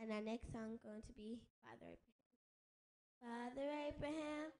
And our next song going to be Father Abraham. Father Abraham.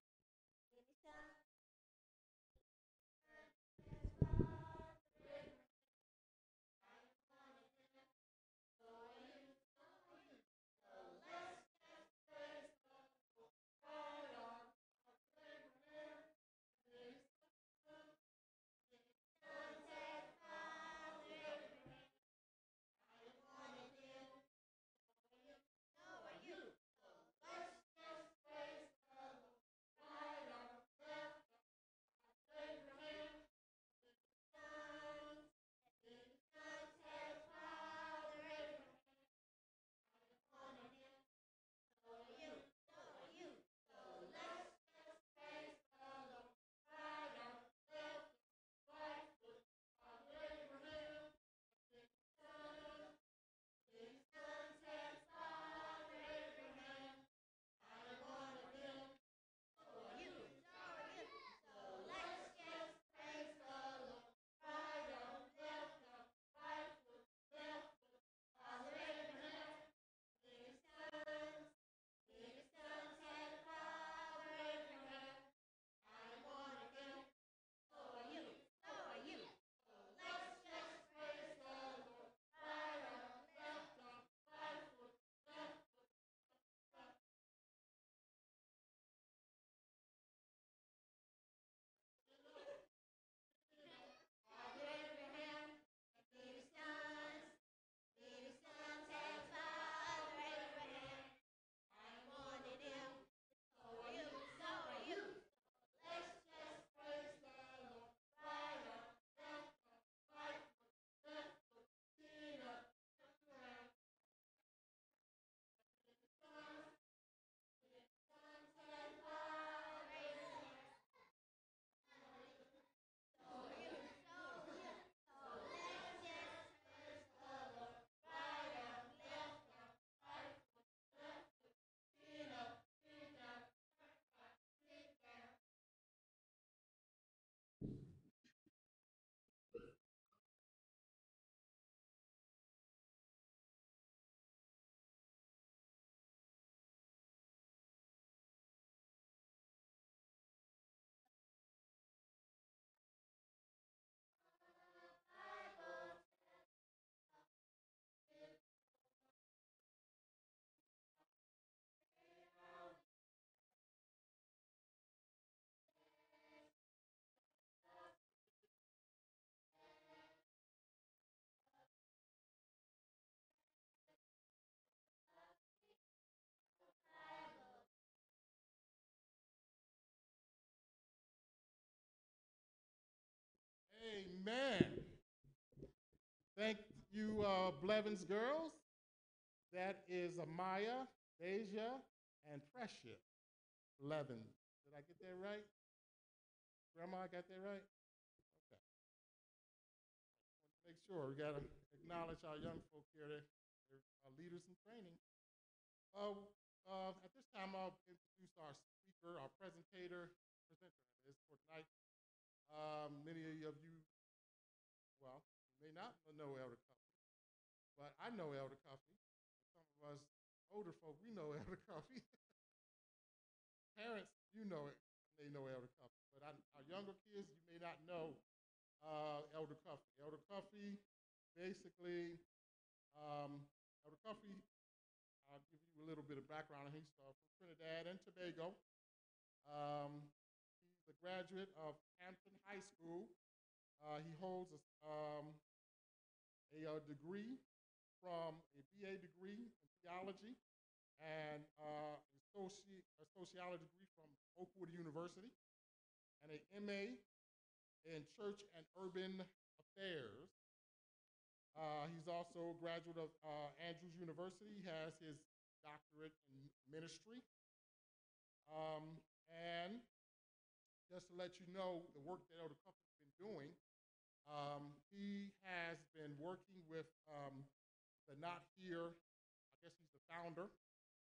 Amen. Thank you, Blevins girls. That is Amaya, Deja, and Precious Blevins. Did I get that right? Grandma, I got that right? Okay. Make sure we got to acknowledge our young folk here. They're leaders in training. At this time, I'll introduce our speaker, our presenter is for tonight. Many of you, well, may not know Elder Cuffey, but I know Elder Cuffey. Some of us older folk, we know Elder Cuffey. Parents, you know it, they know Elder Cuffey. But our younger kids, you may not know Elder Cuffey. Elder Cuffey, basically, Elder Cuffey, I'll give you a little bit of background. He's from Trinidad and Tobago. He's a graduate of Hampton High School. He holds a degree from a BA degree in theology and a sociology degree from Oakwood University and an MA in church and urban affairs. He's also a graduate of Andrews University. He has his doctorate in ministry. And just to let you know the work that Elder Cuffey's been doing, he has been working with the Not Here, I guess he's the founder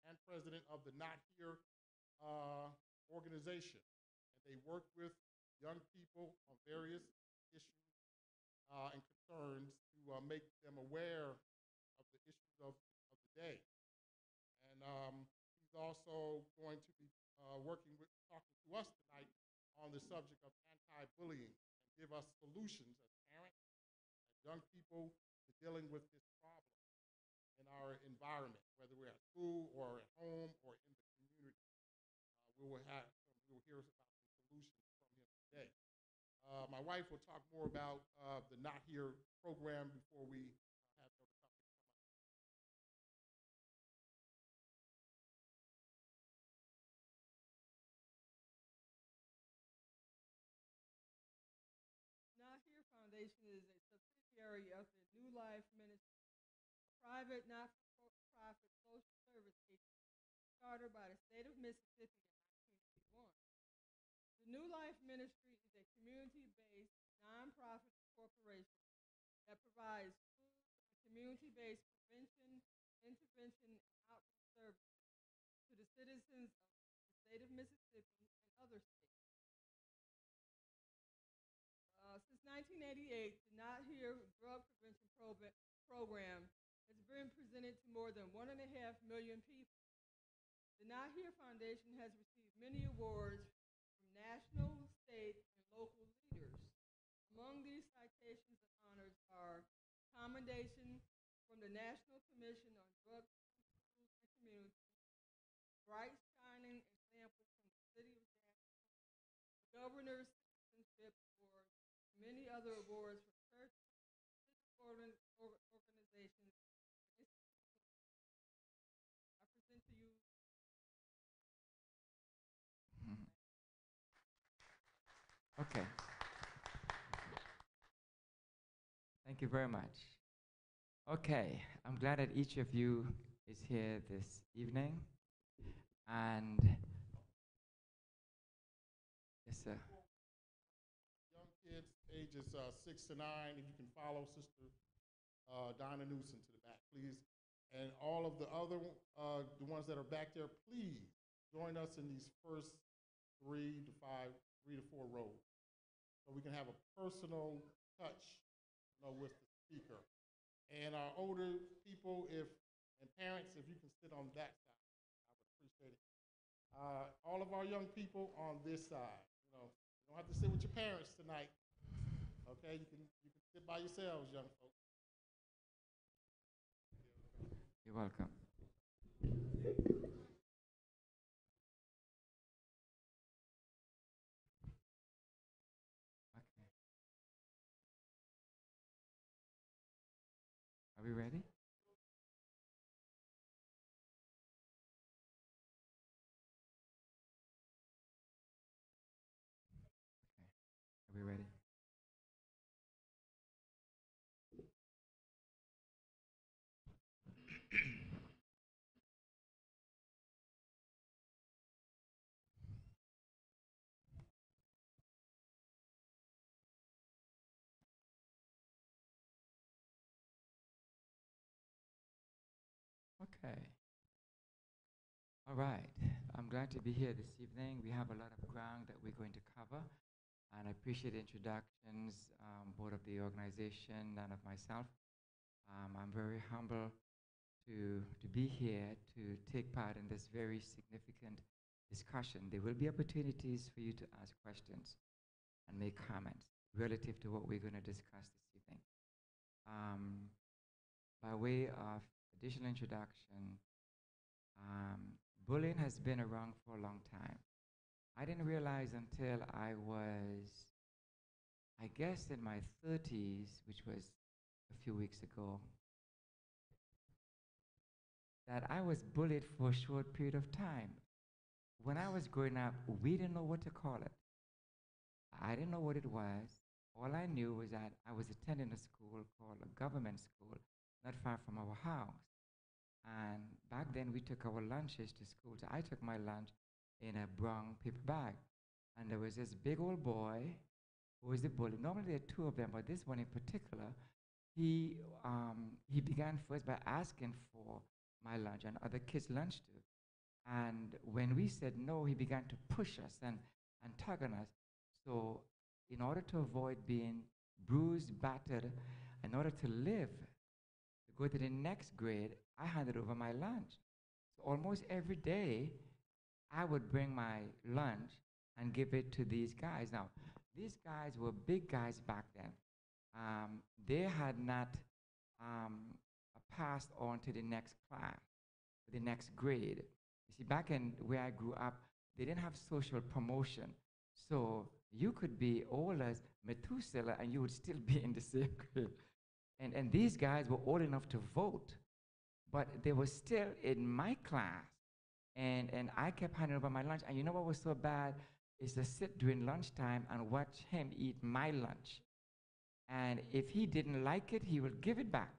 and president of the Not Here organization. And they work with young people on various issues and concerns to make them aware of the issues of the day. And he's also going to be talking to us tonight on the subject of anti-bullying and give us solutions as parents, as young people, to dealing with this problem in our environment, whether we're at school or at home or in the community. We will hear about some solutions from him today. My wife will talk more about the Not Here program before we have the other topics come up. Not Here Foundation is a subsidiary of the New Life Ministry, a private, not-for-profit social service agency started by the state of Mississippi in 1981. The New Life Ministry is a community-based, nonprofit corporation that provides food and community-based prevention, intervention, and outreach services to the citizens of the state of Mississippi and other states. Since 1988, the Not Here Drug Prevention Program has been presented to more than 1.5 million people. The Not Here Foundation has received many awards from national, state, and local leaders. Among these citations and honors are commendation from the National Commission on Drug Schools and Community, Bright Shining Example from the City of Jackson, the Governor's Citizenship Award, and many other awards from churches, civic organizations, and institutions. I present to you. Okay. Thank you very much. Okay, I'm glad that each of you is here this evening. And yes, sir. Young kids, ages 6 to 9, if you can follow Sister Donna Newsom to the back, please. And all of the other, the ones that are back there, please join us in these first 3 to 4 rows, so we can have a personal touch, with the speaker. And our older people, and parents, if you can sit on that side, I would appreciate it. All of our young people on this side, you don't have to sit with your parents tonight. Okay, you can sit by yourselves, young folks. You're welcome. Okay. Are we ready? Okay. Are we ready? Okay. All right. I'm glad to be here this evening. We have a lot of ground that we're going to cover, and I appreciate the introductions, both of the organization and of myself. I'm very humble to be here to take part in this very significant discussion. There will be opportunities for you to ask questions and make comments relative to what we're going to discuss this evening. By way of additional introduction, bullying has been around for a long time. I didn't realize until I was, I guess, in my 30s, which was a few weeks ago, that I was bullied for a short period of time. When I was growing up, we didn't know what to call it. I didn't know what it was. All I knew was that I was attending a school called a government school, not far from our house. And back then, we took our lunches to school. So I took my lunch in a brown paper bag. And there was this big old boy who was the bully. Normally, there are two of them, but this one in particular, he began first by asking for my lunch and other kids' lunch too. And when we said no, he began to push us and tug on us. So in order to avoid being bruised, battered, in order to live, to go to the next grade, I handed over my lunch. Almost every day, I would bring my lunch and give it to these guys. Now, these guys were big guys back then. They had not um, passed on to the next class, the next grade. You see, back in where I grew up, they didn't have social promotion. So you could be old as Methuselah and you would still be in the same grade. And these guys were old enough to vote, but they were still in my class. And I kept handing over my lunch. And you know what was so bad? Is to sit during lunchtime and watch him eat my lunch. And if he didn't like it, he would give it back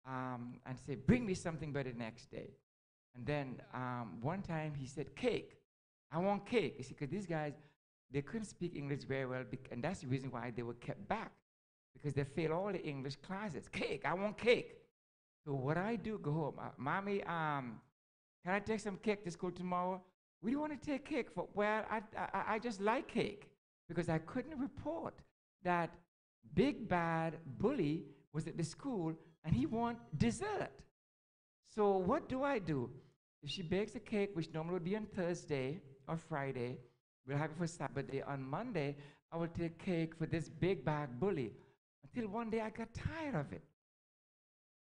and say, bring me something better next day. And then one time he said, cake. I want cake. You see, because these guys, they couldn't speak English very well, and that's the reason why they were kept back, because they failed all the English classes. Cake, I want cake. So what I do, go home, Mommy, can I take some cake to school tomorrow? We do want to take cake for, well, I just like cake, because I couldn't report that big bad bully was at the school and he want dessert. So what do? If she bakes a cake, which normally would be on Thursday or Friday, we'll have it for Saturday. On Monday, I will take cake for this big bad bully. Until one day I got tired of it.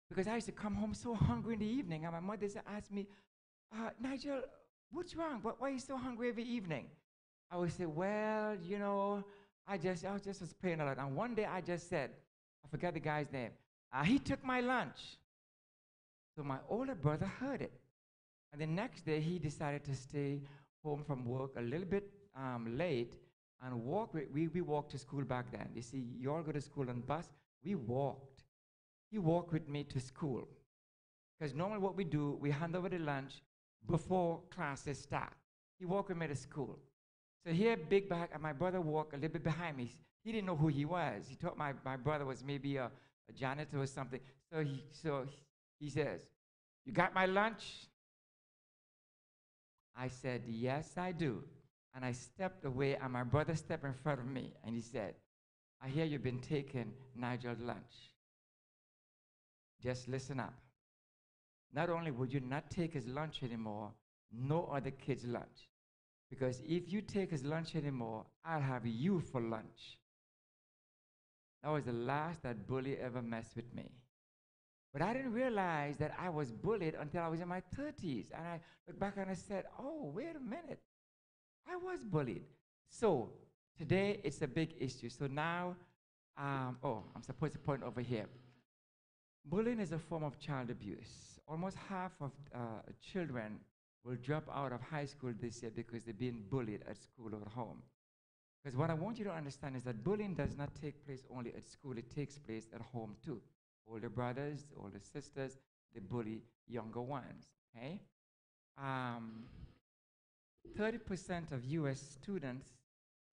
Because I used to come home so hungry in the evening, and my mother used to ask me, Nigel, what's wrong? Why are you so hungry every evening? I would say, well, you know, I just was playing a lot. And one day I just said, I forgot the guy's name. He took my lunch. So my older brother heard it. And the next day he decided to stay home from work a little bit late and walk. We walked to school back then. You see, you all go to school on bus. We walked. He walked with me to school. Because normally what we do, we hand over the lunch before classes start. He walked with me to school. So here, big bag, and my brother walked a little bit behind me. He didn't know who he was. He thought my brother was maybe a janitor or something. So he says, you got my lunch? I said, yes, I do. And I stepped away, and my brother stepped in front of me, and he said, I hear you've been taking Nigel's lunch. Just listen up. Not only would you not take his lunch anymore, no other kid's lunch. Because if you take his lunch anymore, I'll have you for lunch. That was the last that bully ever messed with me. But I didn't realize that I was bullied until I was in my 30s. And I looked back and I said, oh, wait a minute. I was bullied. So today it's a big issue. So now, I'm supposed to point over here. Bullying is a form of child abuse. Almost half of children will drop out of high school this year because they're being bullied at school or at home. Because what I want you to understand is that bullying does not take place only at school, it takes place at home too. Older brothers, older sisters, they bully younger ones, okay? 30% of US students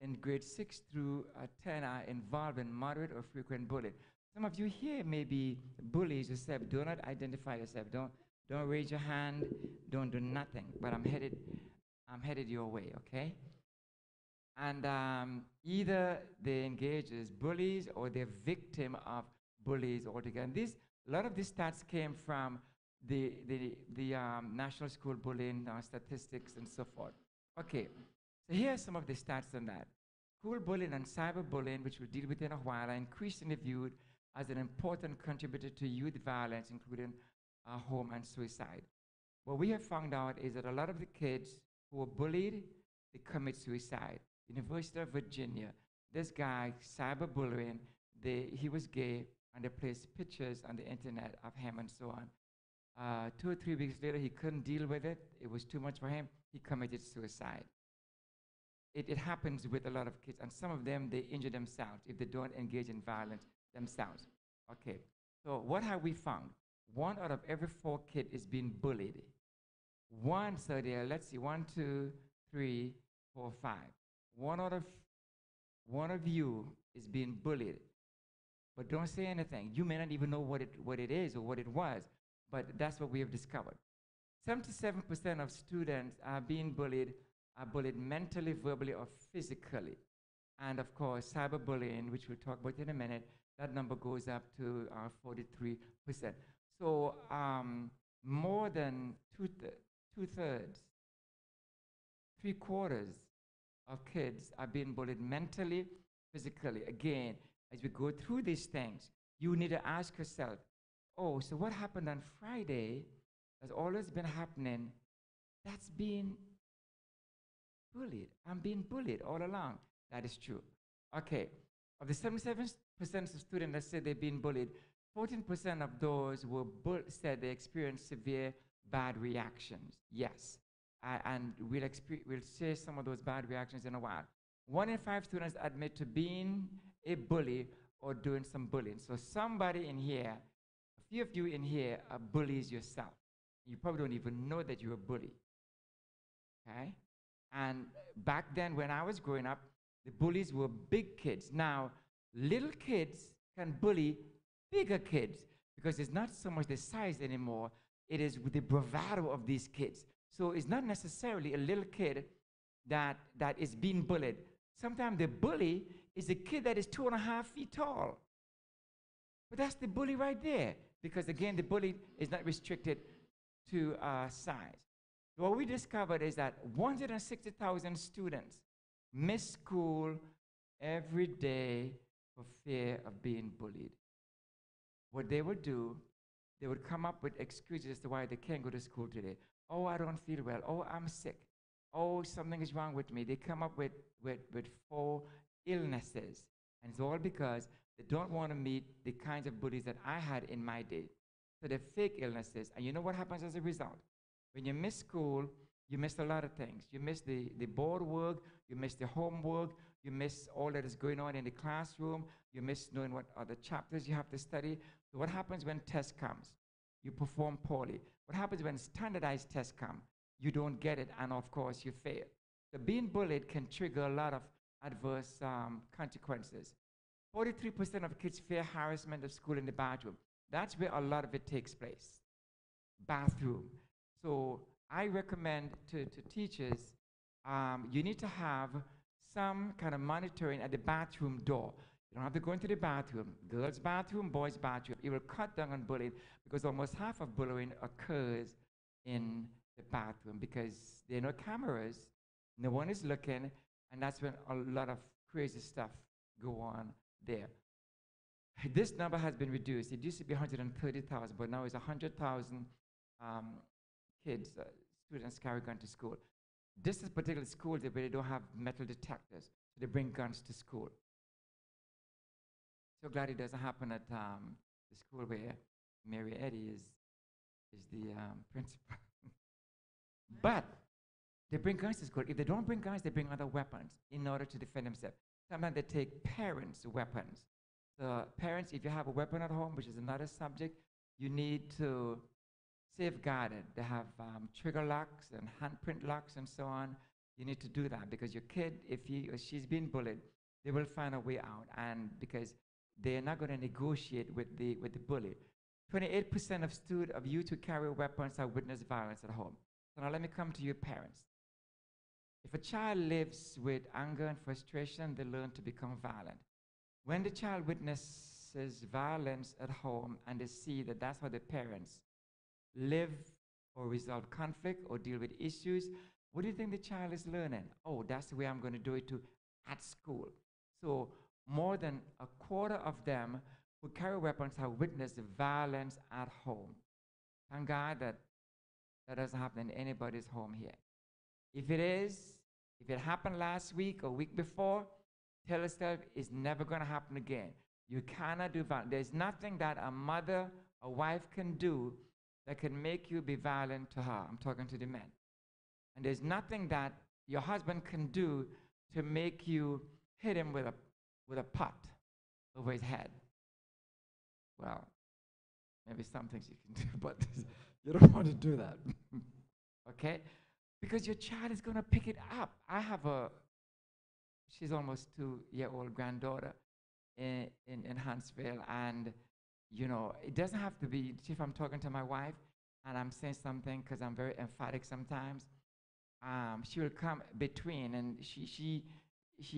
in grade 6 through 10 are involved in moderate or frequent bullying. Some of you here may be bullies yourself. Do not identify yourself. Don't raise your hand. Don't do nothing. But I'm headed your way, okay? And either they engage as bullies or they're victim of bullies altogether. And a lot of these stats came from the National School Bullying statistics and so forth. Okay, so here are some of the stats on that. School bullying and cyberbullying, which we'll deal with in a while, are increasingly viewed as an important contributor to youth violence, including home and suicide. What we have found out is that a lot of the kids who were bullied, they commit suicide. University of Virginia, this guy, cyberbullying, he was gay, and they placed pictures on the internet of him and so on. 2 or 3 weeks later, he couldn't deal with it. It was too much for him. He committed suicide. It happens with a lot of kids, and some of them, they injure themselves if they don't engage in violence themselves. Okay, so what have we found? 1 out of every 4 kids is being bullied. So there, let's see, 1, 2, 3, 4, 5. One of you is being bullied. But don't say anything. You may not even know what it is or what it was, but that's what we have discovered. 77% of students are bullied mentally, verbally, or physically. And of course, cyberbullying, which we'll talk about in a minute, that number goes up to 43%. So more than 2/3, 3/4 of kids are being bullied mentally, physically. Again, as we go through these things, you need to ask yourself, oh, so what happened on Friday has always been happening? That's being bullied. I'm being bullied all along. That is true. Okay. Of the 77% of students that said they've been bullied, 14% of those were said they experienced severe bad reactions. Yes. And we'll share some of those bad reactions in a while. 1 in 5 students admit to being a bully or doing some bullying. So somebody in here, a few of you in here are bullies yourself. You probably don't even know that you're a bully. Okay? And back then when I was growing up, the bullies were big kids. Now, little kids can bully bigger kids because it's not so much the size anymore. It is with the bravado of these kids. So it's not necessarily a little kid that is being bullied. Sometimes the bully is a kid that is 2.5 feet tall. But that's the bully right there. Because again, the bully is not restricted to size. What we discovered is that 160,000 students miss school every day for fear of being bullied. What they would do, they would come up with excuses as to why they can't go to school today. Oh, I don't feel well. Oh, I'm sick. Oh, something is wrong with me. They come up with 4 illnesses. And it's all because they don't want to meet the kinds of bullies that I had in my day. So they're fake illnesses. And you know what happens as a result? When you miss school, you miss a lot of things. You miss the board work, you miss the homework, you miss all that is going on in the classroom, you miss knowing what other chapters you have to study. So what happens when test comes? You perform poorly. What happens when standardized tests come? You don't get it, and of course you fail. So being bullied can trigger a lot of adverse consequences. 43% of kids fear harassment at school in the bathroom. That's where a lot of it takes place. Bathroom. So I recommend to teachers, you need to have some kind of monitoring at the bathroom door. You don't have to go into the bathroom, girls' bathroom, boys' bathroom. It will cut down on bullying because almost half of bullying occurs in the bathroom because there are no cameras, no one is looking, and that's when a lot of crazy stuff go on there. This number has been reduced. It used to be 130,000, but now it's 100,000 kids, students carry guns to school. This is particular schools where they don't have metal detectors, so they bring guns to school. So glad it doesn't happen at the school where Mary Eddy is the principal. But they bring guns to school. If they don't bring guns, they bring other weapons in order to defend themselves. Sometimes they take parents' weapons. So parents, if you have a weapon at home, which is another subject, you need to safeguard it. They have trigger locks and handprint locks and so on. You need to do that because your kid, if he or she's been bullied, they will find a way out, and because they're not going to negotiate with the bully. 28% of youth who carry weapons have witnessed violence at home. So now let me come to you parents. If a child lives with anger and frustration, they learn to become violent. When the child witnesses violence at home and they see that that's how the parents live or resolve conflict or deal with issues, what do you think the child is learning? Oh, that's the way I'm going to do it too at school. So more than a quarter of them who carry weapons have witnessed violence at home. Thank God that doesn't happen in anybody's home here. If it happened last week or week before, tell yourself it's never going to happen again. You cannot do violence. There's nothing that a mother, a wife can do that can make you be violent to her. I'm talking to the men. And there's nothing that your husband can do to make you hit him with a pot over his head. Well, maybe some things you can do, but you don't want to do that. Okay? Because your child is going to pick it up. I have she's almost 2-year-old granddaughter in Huntsville, and you know, it doesn't have to be, if I'm talking to my wife and I'm saying something because I'm very emphatic sometimes, she will come between, and she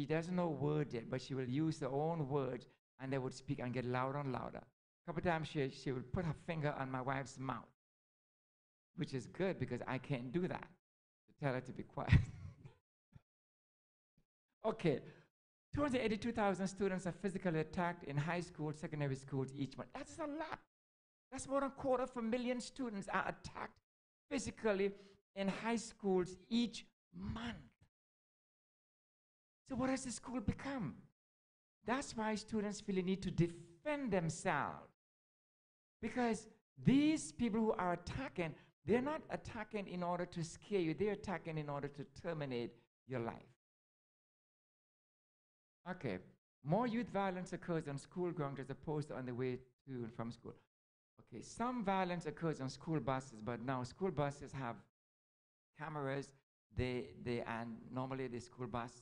doesn't know words yet, but she will use her own words, and they would speak and get louder and louder. A couple times she would put her finger on my wife's mouth. which is good because I can't do that. To tell her to be quiet. Okay, 282,000 students are physically attacked in high school, secondary schools each month. That's a lot. That's more than 250,000 students are attacked physically in high schools each month. So what has the school become? That's why students feel the need to defend themselves. Because these people who are attacking, they're not attacking in order to scare you. They're attacking in order to terminate your life. Okay. More youth violence occurs on school grounds as opposed to on the way to and from school. Okay. Some violence occurs on school buses, but now school buses have cameras. And normally the school bus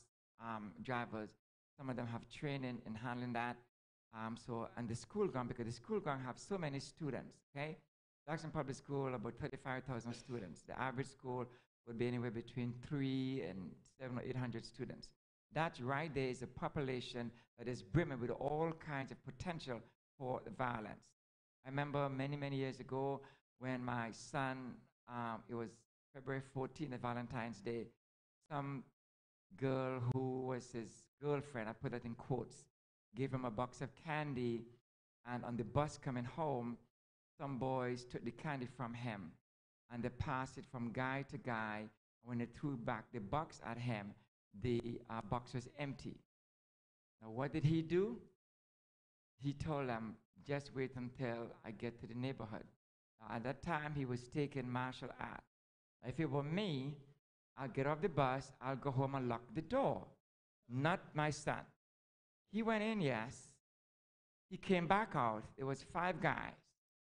drivers, some of them have training in handling that. And the school ground, because the school ground have so many students, okay? Jackson Public School, about 35,000 students. The average school would be anywhere between 300 and 700 or 800 students. That right there is a population that is brimming with all kinds of potential for violence. I remember many, many years ago when my son, it was February 14th, Valentine's Day, some girl who was his girlfriend, I put that in quotes, gave him a box of candy, and on the bus coming home, some boys took the candy from him, and they passed it from guy to guy. When they threw back the box at him, the box was empty. Now, what did he do? He told them, just wait until I get to the neighborhood. Now, at that time, he was taking martial art. Now, if it were me, I'll get off the bus, I'll go home and lock the door. Not my son. He went in, yes. He came back out. There was 5 guys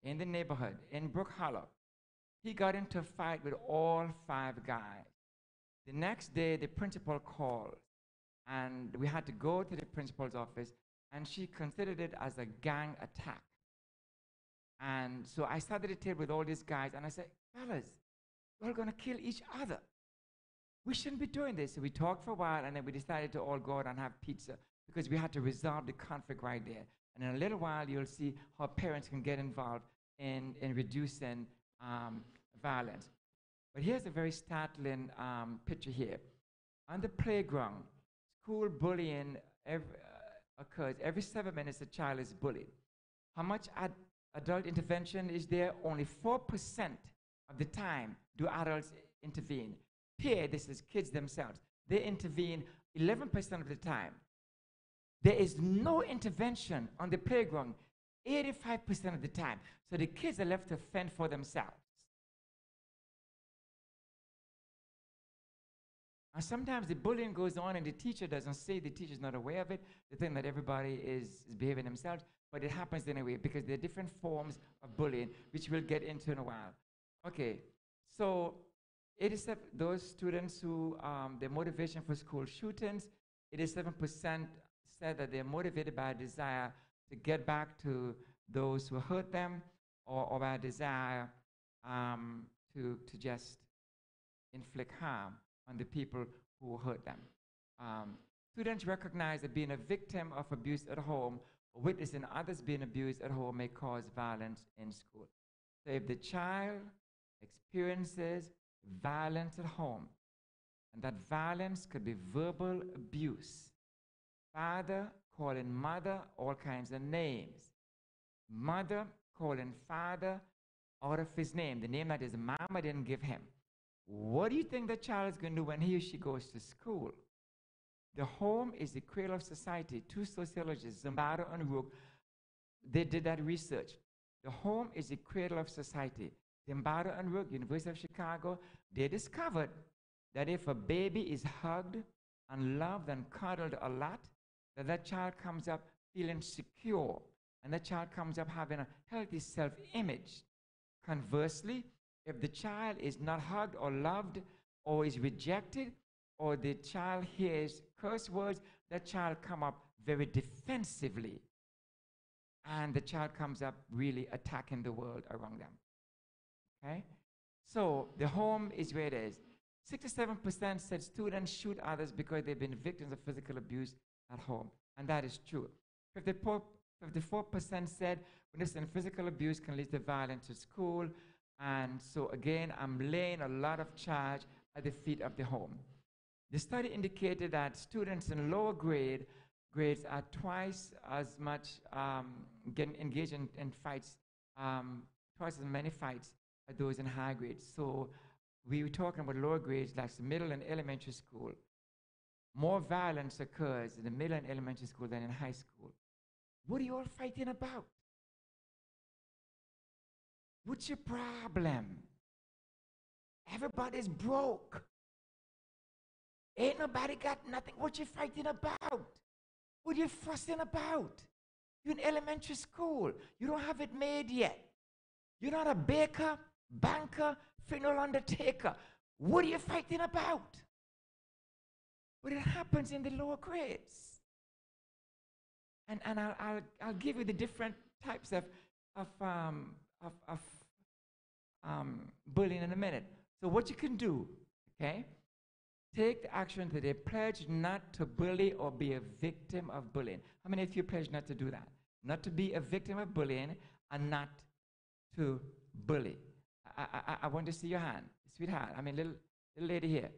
in the neighborhood, in Brook Hollow. He got into a fight with all 5 guys. The next day, the principal called, and we had to go to the principal's office, and she considered it as a gang attack. And so I sat at the table with all these guys, and I said, fellas, we're going to kill each other. We shouldn't be doing this. So we talked for a while, and then we decided to all go out and have pizza because we had to resolve the conflict right there. And in a little while, you'll see how parents can get involved in reducing violence. But here's a very startling picture here. On the playground, school bullying occurs. Every 7 minutes, a child is bullied. How much adult intervention is there? Only 4% of the time do adults intervene. Peer, this is kids themselves, they intervene 11% of the time. There is no intervention on the playground 85% of the time. So the kids are left to fend for themselves. And sometimes the bullying goes on and the teacher doesn't say, the teacher's not aware of it. They think that everybody is behaving themselves, but it happens anyway because there are different forms of bullying, which we'll get into in a while. Okay, so 87, those students who, their motivation for school shootings, 87% said that they're motivated by a desire to get back to those who hurt them or by a desire to just inflict harm on the people who hurt them. Students recognize that being a victim of abuse at home or witnessing others being abused at home may cause violence in school. So if the child experiences violence at home, and that violence could be verbal abuse, father calling mother all kinds of names, mother calling father out of his name, the name that his mama didn't give him. What do you think the child is going to do when he or she goes to school? The home is the cradle of society. 2 sociologists, Zimbardo and Rook, they did that research. The home is the cradle of society. Zimbardo and Rook, University of Chicago, they discovered that if a baby is hugged and loved and cuddled a lot, that child comes up feeling secure, and that child comes up having a healthy self-image. Conversely, if the child is not hugged or loved or is rejected, or the child hears curse words, that child come up very defensively, and the child comes up really attacking the world around them. Okay? So the home is where it is. 67% said students shoot others because they've been victims of physical abuse at home, and that is true. 54% said witnessing physical abuse can lead to violence at school. And so again, I'm laying a lot of charge at the feet of the home. The study indicated that students in lower grades are twice as much getting engaged in fights, twice as many fights as those in high grades. So we were talking about lower grades, like middle and elementary school. More violence occurs in the middle and elementary school than in high school. What are you all fighting about? What's your problem? Everybody's broke. Ain't nobody got nothing. What you fighting about? What are you fussing about? You're in elementary school. You don't have it made yet. You're not a baker, banker, funeral undertaker. What are you fighting about? But it happens in the lower grades. And I'll give you the different types of bullying in a minute. So what you can do, okay? Take the action today. Pledge not to bully or be a victim of bullying. How many of you pledge not to do that? Not to be a victim of bullying and not to bully. I want to see your hand. Sweetheart, I mean, little lady here.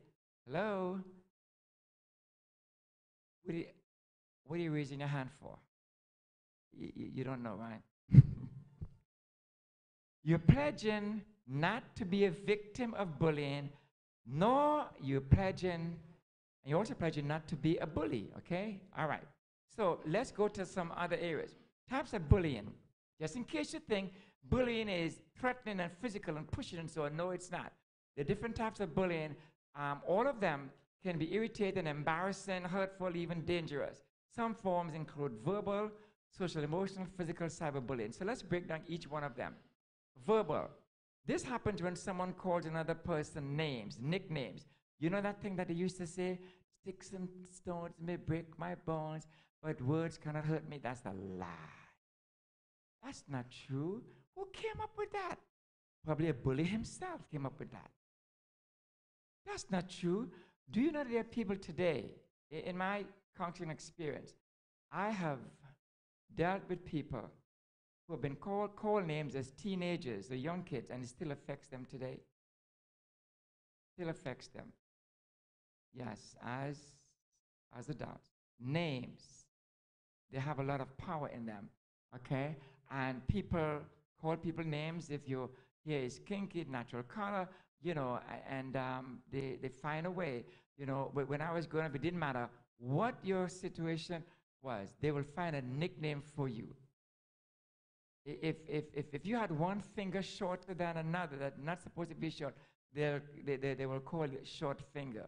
Hello? What are you raising your hand for? You don't know, right? You're pledging not to be a victim of bullying, nor you're also pledging not to be a bully, okay? All right. So let's go to some other areas. Types of bullying. Just in case you think bullying is threatening and physical and pushing and so on, no, it's not. The different types of bullying, all of them can be irritating, embarrassing, hurtful, even dangerous. Some forms include verbal, social, emotional, physical, cyberbullying. So let's break down each one of them. Verbal. This happens when someone calls another person names, nicknames. You know that thing that they used to say, sticks and stones may break my bones, but words cannot hurt me. That's a lie. That's not true. Who came up with that? Probably a bully himself came up with that. That's not true. Do you know there are people today, in my counseling experience, I have dealt with people who have been called names as teenagers or young kids, and it still affects them today. Still affects them. Yes, as adults. Names. They have a lot of power in them, okay? And people call people names if your hair is kinky, natural color, you know, and they find a way, you know. But when I was growing up, it didn't matter what your situation was. They will find a nickname for you. If you had one finger shorter than another that's not supposed to be short, they will call it short finger.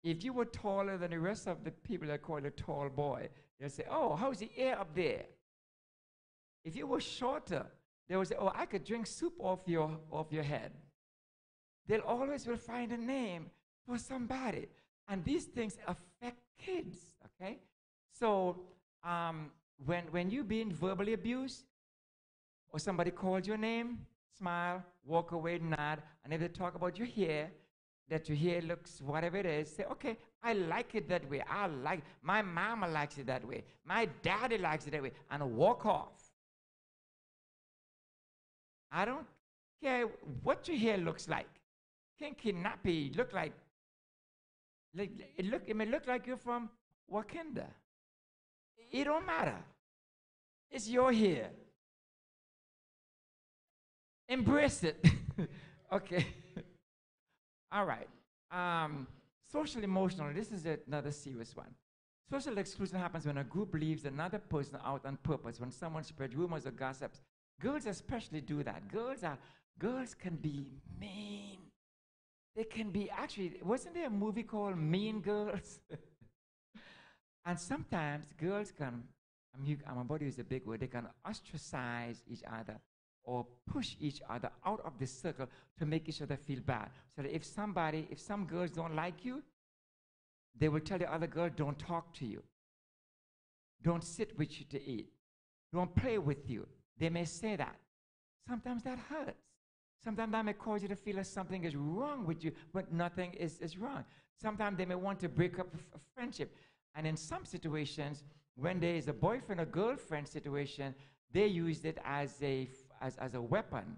If you were taller than the rest of the people that call you tall boy, they'll say, oh, how's the air up there? If you were shorter, they will say, oh, I could drink soup off your head. They'll always will find a name for somebody. And these things affect kids, okay? So when you're being verbally abused, or somebody calls your name, smile, walk away, nod, and if they talk about your hair, that your hair looks whatever it is, say, okay, I like it that way. My mama likes it that way. My daddy likes it that way, and walk off. I don't care what your hair looks like. Kinky, nappy, look like it may look like you're from Wakanda. It don't matter. It's your hair. Embrace it. Okay. All right. Social emotional. This is another serious one. Social exclusion happens when a group leaves another person out on purpose, when someone spreads rumors or gossips. Girls especially do that. Girls can be mean. They can be, actually, wasn't there a movie called Mean Girls? And sometimes girls can, I'm about to use a big word, they can ostracize each other or push each other out of the circle to make each other feel bad. So that if some girls don't like you, they will tell the other girl, don't talk to you. Don't sit with you to eat. Don't play with you. They may say that. Sometimes that hurts. Sometimes that may cause you to feel that something is wrong with you, but nothing is wrong. Sometimes they may want to break up a friendship. And in some situations, when there is a boyfriend or girlfriend situation, they use it as a weapon,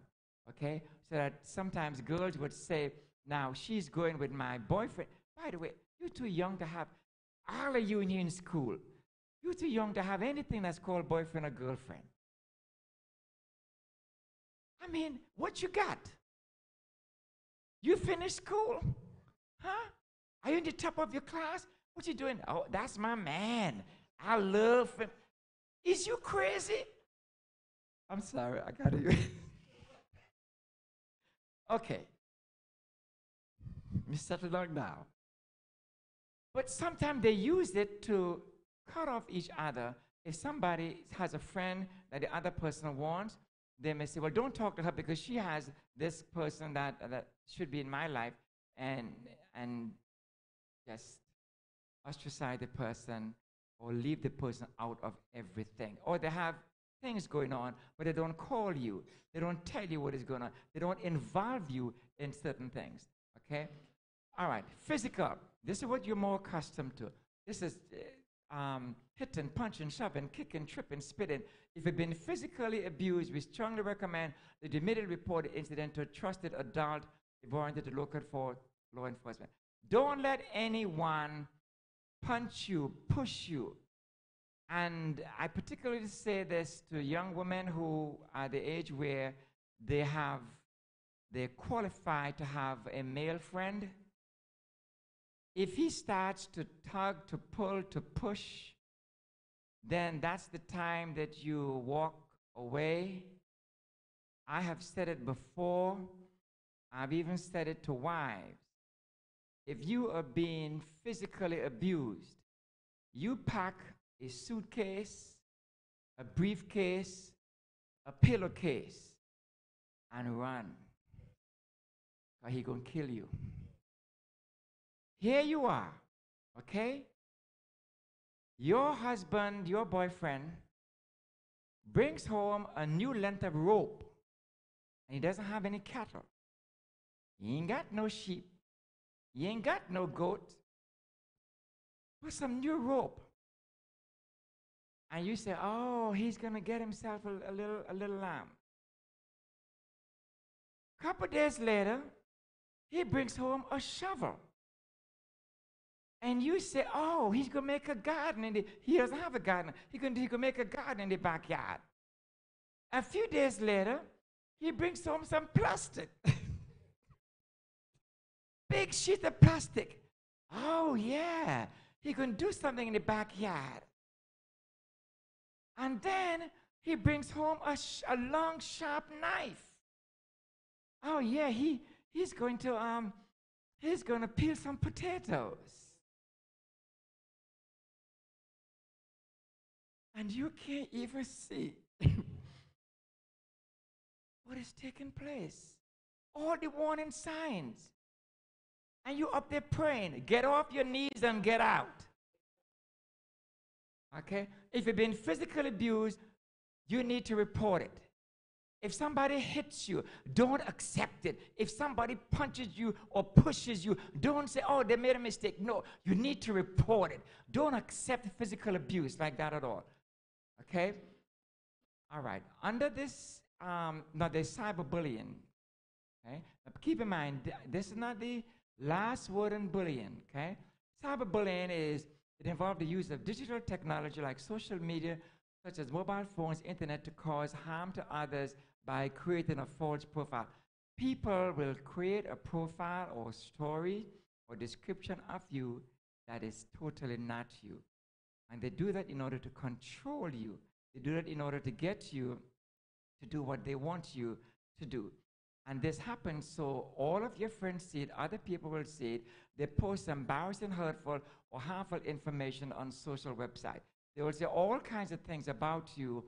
okay? So that sometimes girls would say, now she's going with my boyfriend. By the way, you're too young to have, all of you in here in school, you're too young to have anything that's called boyfriend or girlfriend. I mean, what you got? You finished school? Huh? Are you in the top of your class? What you doing? Oh, that's my man. I love him. Is you crazy? I'm sorry, I gotta use. Okay. Let me settle down now. But sometimes they use it to cut off each other. If somebody has a friend that the other person wants, they may say, well, don't talk to her because she has this person that should be in my life, and just ostracize the person or leave the person out of everything. Or they have things going on, but they don't call you. They don't tell you what is going on. They don't involve you in certain things, okay? All right, physical. This is what you're more accustomed to. This is hitting, punching, shoving, kicking, tripping, spitting. If you've been physically abused, we strongly recommend that you immediately report the incident to a trusted adult warranted to local for law enforcement. Don't let anyone punch you, push you. And I particularly say this to young women who are the age where they're qualified to have a male friend. If he starts to tug, to pull, to push, then that's the time that you walk away. I have said it before. I've even said it to wives. If you are being physically abused, you pack a suitcase, a briefcase, a pillowcase, and run. Or he's going to kill you. Here you are, okay? Your husband, your boyfriend, brings home a new length of rope, and he doesn't have any cattle. He ain't got no sheep. He ain't got no goat. But some new rope. And you say, oh, he's going to get himself a little lamb. A couple days later, he brings home a shovel. And you say, oh, he's going to make a garden. He doesn't have a garden. He can make a garden in the backyard. A few days later, he brings home some plastic. Big sheet of plastic. Oh, yeah. He can do something in the backyard. And then he brings home a long, sharp knife. Oh, yeah, he's going to peel some potatoes. And you can't even see what is taking place. All the warning signs. And you up there praying, get off your knees and get out. Okay? If you've been physically abused, you need to report it. If somebody hits you, don't accept it. If somebody punches you or pushes you, don't say, oh, they made a mistake. No, you need to report it. Don't accept physical abuse like that at all. Okay? All right. Under this, now there's cyberbullying. Okay? Now keep in mind, this is not the last word in bullying. Okay? Cyberbullying it involves the use of digital technology like social media, such as mobile phones, internet, to cause harm to others by creating a false profile. People will create a profile or story or description of you that is totally not you. And they do that in order to control you. They do that in order to get you to do what they want you to do. And this happens so all of your friends see it, other people will see it. They post embarrassing, hurtful, or harmful information on social websites. They will say all kinds of things about you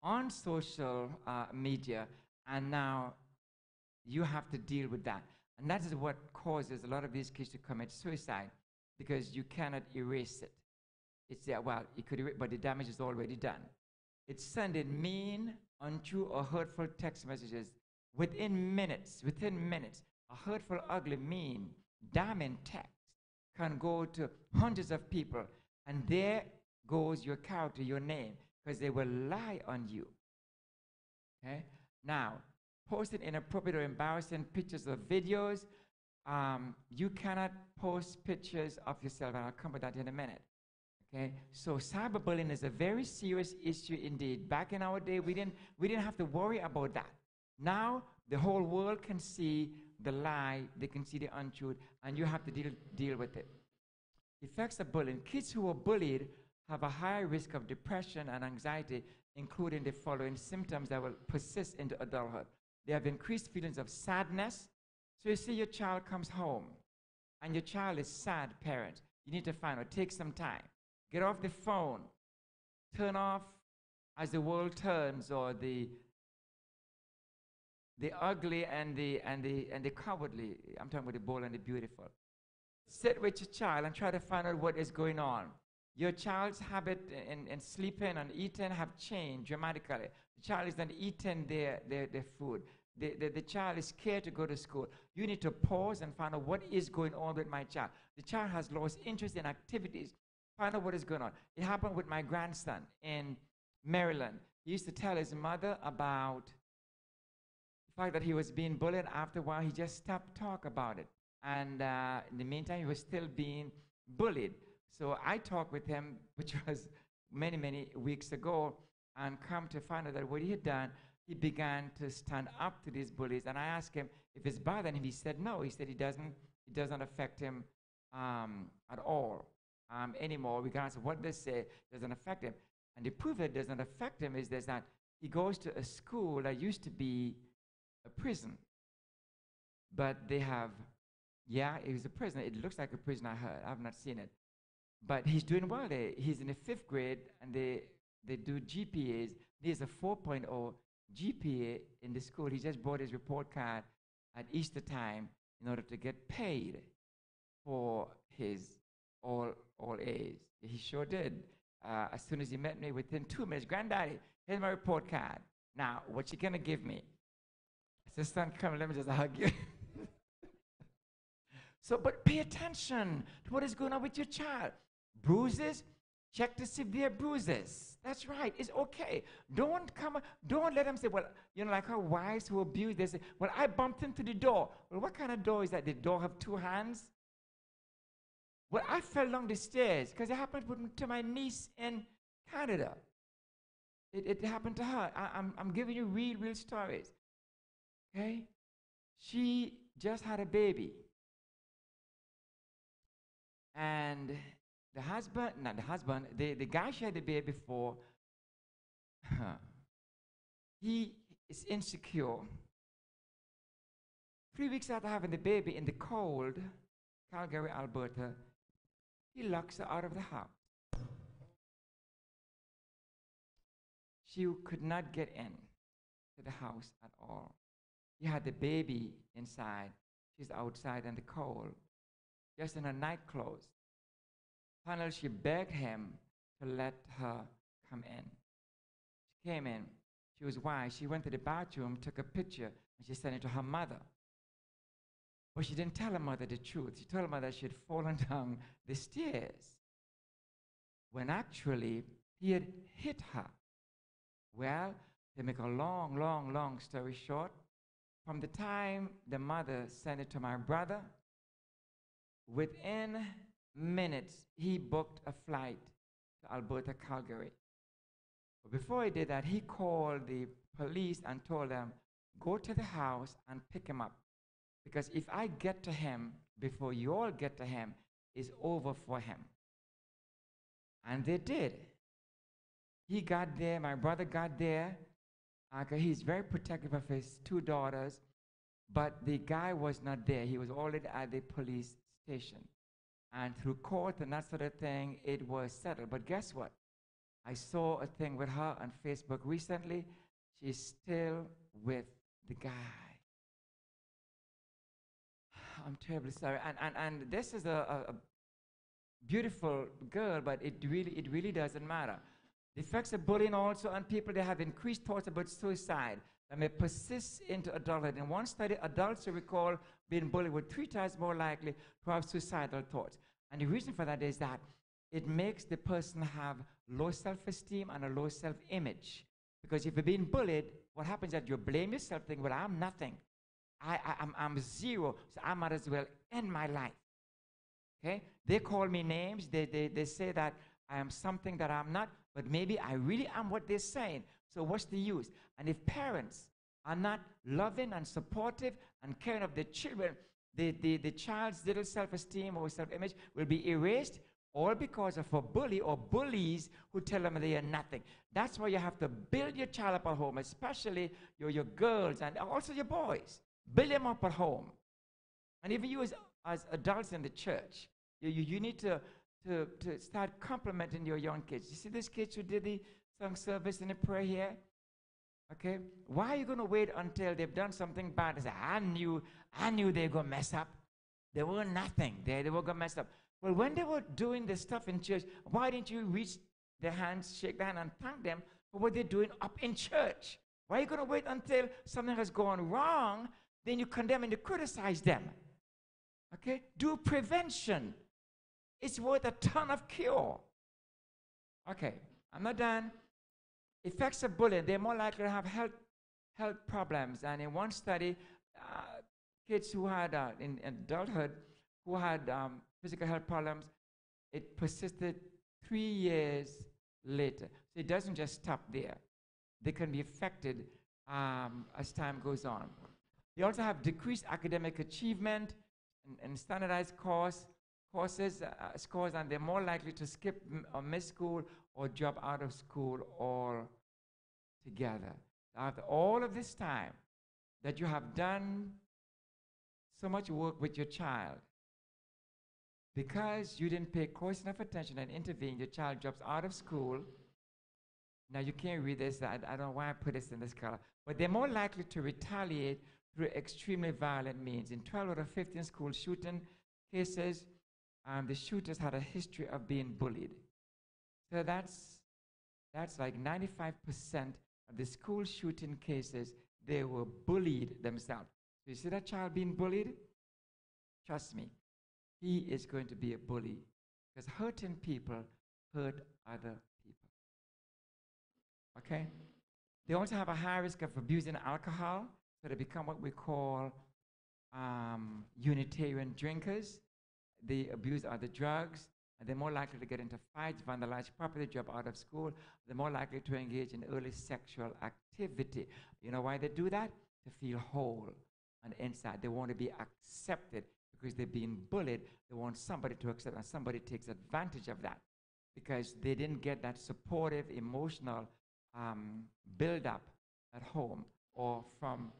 on social media, and now you have to deal with that. And that is what causes a lot of these kids to commit suicide, because you cannot erase it. It's there, well, you could erase, but the damage is already done. It's sending mean, untrue, or hurtful text messages within minutes. A hurtful, ugly, mean, damning text can go to hundreds of people, and there goes your character, your name, because they will lie on you. Okay? Now, posting inappropriate or embarrassing pictures or videos. You cannot post pictures of yourself, and I'll come to that in a minute. Okay, so cyberbullying is a very serious issue indeed. Back in our day, we didn't have to worry about that. Now the whole world can see the lie, they can see the untruth, and you have to deal with it. Effects of bullying. Kids who are bullied have a higher risk of depression and anxiety, including the following symptoms that will persist into adulthood. They have increased feelings of sadness. So you see your child comes home, and your child is sad, parent. You need to find out, take some time. Get off the phone. Turn off As the World Turns, or the ugly and the cowardly. I'm talking about the bold and the beautiful. Sit with your child and try to find out what is going on. Your child's habit in sleeping and eating have changed dramatically. The child is not eating their food. The child is scared to go to school. You need to pause and find out what is going on with my child. The child has lost interest in activities. Find out what is going on. It happened with my grandson in Maryland. He used to tell his mother about the fact that he was being bullied. After a while, he just stopped talking about it. And in the meantime, he was still being bullied. So I talked with him, which was many, many weeks ago, and come to find out that what he had done, he began to stand up to these bullies. And I asked him if it's bothering him. He said no. He said it doesn't affect him at all anymore. Regardless of what they say, it doesn't affect him. And the proof that it doesn't affect him is that he goes to a school that used to be a prison. But they have, it was a prison. It looks like a prison, I heard. I have not seen it. But he's doing well there. He's in the 5th grade, and they do GPAs. There's a 4.0 GPA in the school. He just bought his report card at Easter time in order to get paid for his all A's. He sure did. As soon as he met me, within 2 minutes, Granddaddy, here's my report card. Now, what you gonna give me? I said, son, come, let me just hug you. So, but pay attention to what is going on with your child. Bruises, check to see if there are bruises. That's right, it's okay. Don't let them say, well, like our wives who abuse, they say, well, I bumped into the door. Well, what kind of door is that? Did the door have 2 hands? Well, I fell down the stairs because it happened to my niece in Canada. It happened to her. I'm giving you real stories. Okay? She just had a baby. And the guy she had the baby for, he is insecure. 3 weeks after having the baby in the cold, Calgary, Alberta, he locks her out of the house. She could not get in to the house at all. He had the baby inside. She's outside in the cold, just in her night clothes. Finally, she begged him to let her come in. She came in. She was wise. She went to the bathroom, took a picture, and she sent it to her mother. But she didn't tell her mother the truth. She told her mother she had fallen down the stairs, when actually he had hit her. Well, to make a long story short, from the time the mother sent it to my brother, within minutes, he booked a flight to Alberta, Calgary. But before he did that, he called the police and told them, go to the house and pick him up. Because if I get to him before you all get to him, it's over for him. And they did. He got there, my brother got there. He's very protective of his 2 daughters, but the guy was not there. He was already at the police station. And through court and that sort of thing, it was settled. But guess what? I saw a thing with her on Facebook recently. She's still with the guy. I'm terribly sorry. And this is a beautiful girl, but it really doesn't matter. The effects of bullying also on people, they have increased thoughts about suicide that may persist into adulthood. In one study, adults who recall being bullied were 3 times more likely to have suicidal thoughts. And the reason for that is that it makes the person have low self-esteem and a low self-image. Because if you're being bullied, what happens is that you blame yourself, thinking, well, I'm nothing. I'm zero, so I might as well end my life. Okay? They call me names. They say that I am something that I'm not, but maybe I really am what they're saying. So what's the use? And if parents are not loving and supportive and caring of their children, the child's little self-esteem or self-image will be erased, all because of a bully or bullies who tell them they are nothing. That's why you have to build your child up at home, especially your girls and also your boys. Build them up at home. And even you as adults in the church, you need to start complimenting your young kids. You see these kids who did the song service and the prayer here? Okay? Why are you going to wait until they've done something bad and say, I knew they were going to mess up. They were nothing. They were going to mess up. Well, when they were doing this stuff in church, why didn't you reach their hands, shake their hand, and thank them for what they're doing up in church? Why are you going to wait until something has gone wrong, then you condemn and you criticize them? Okay? Do prevention. It's worth a ton of cure. Okay, I'm not done. Effects of bullying, they're more likely to have health problems. And in one study, kids who had, in adulthood, who had physical health problems, it persisted 3 years later. So it doesn't just stop there. They can be affected as time goes on. They also have decreased academic achievement and standardized courses, scores, and they're more likely to skip or miss school or drop out of school altogether. After all of this time that you have done so much work with your child, because you didn't pay close enough attention and intervene, your child drops out of school. Now you can't read this, I don't know why I put this in this color, but they're more likely to retaliate through extremely violent means. In 12 out of 15 school shooting cases, the shooters had a history of being bullied. So that's like 95% of the school shooting cases, they were bullied themselves. So you see that child being bullied? Trust me, he is going to be a bully, because hurting people hurt other people. Okay? They also have a high risk of abusing alcohol, so they become what we call Unitarian drinkers. They abuse other drugs, and they're more likely to get into fights, vandalize property, drop out of school. They're more likely to engage in early sexual activity. You know why they do that? To feel whole and inside. They want to be accepted because they're being bullied. They want somebody to accept, and somebody takes advantage of that because they didn't get that supportive, emotional build-up at home or from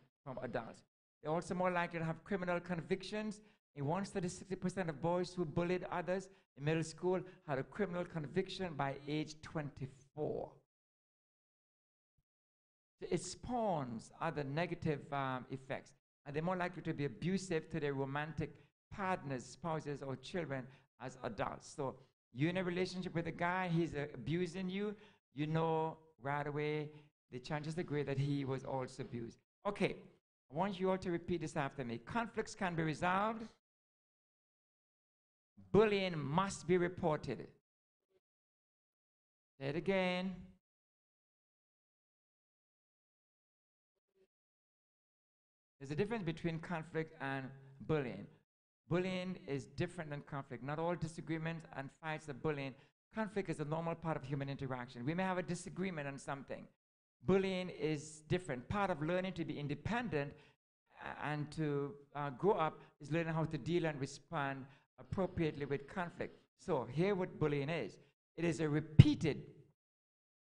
adults. They're also more likely to have criminal convictions. In one study, 60% of boys who bullied others in middle school had a criminal conviction by age 24. So it spawns other negative effects. And they're more likely to be abusive to their romantic partners, spouses, or children as adults. So you're in a relationship with a guy, he's abusing you, you know right away the chances are great that he was also abused. Okay, I want you all to repeat this after me. Conflicts can be resolved. Bullying must be reported. Say it again. There's a difference between conflict and bullying. Bullying is different than conflict. Not all disagreements and fights are bullying. Conflict is a normal part of human interaction. We may have a disagreement on something. Bullying is different. Part of learning to be independent and to grow up is learning how to deal and respond appropriately with conflict. So here what bullying is. It is a repeated,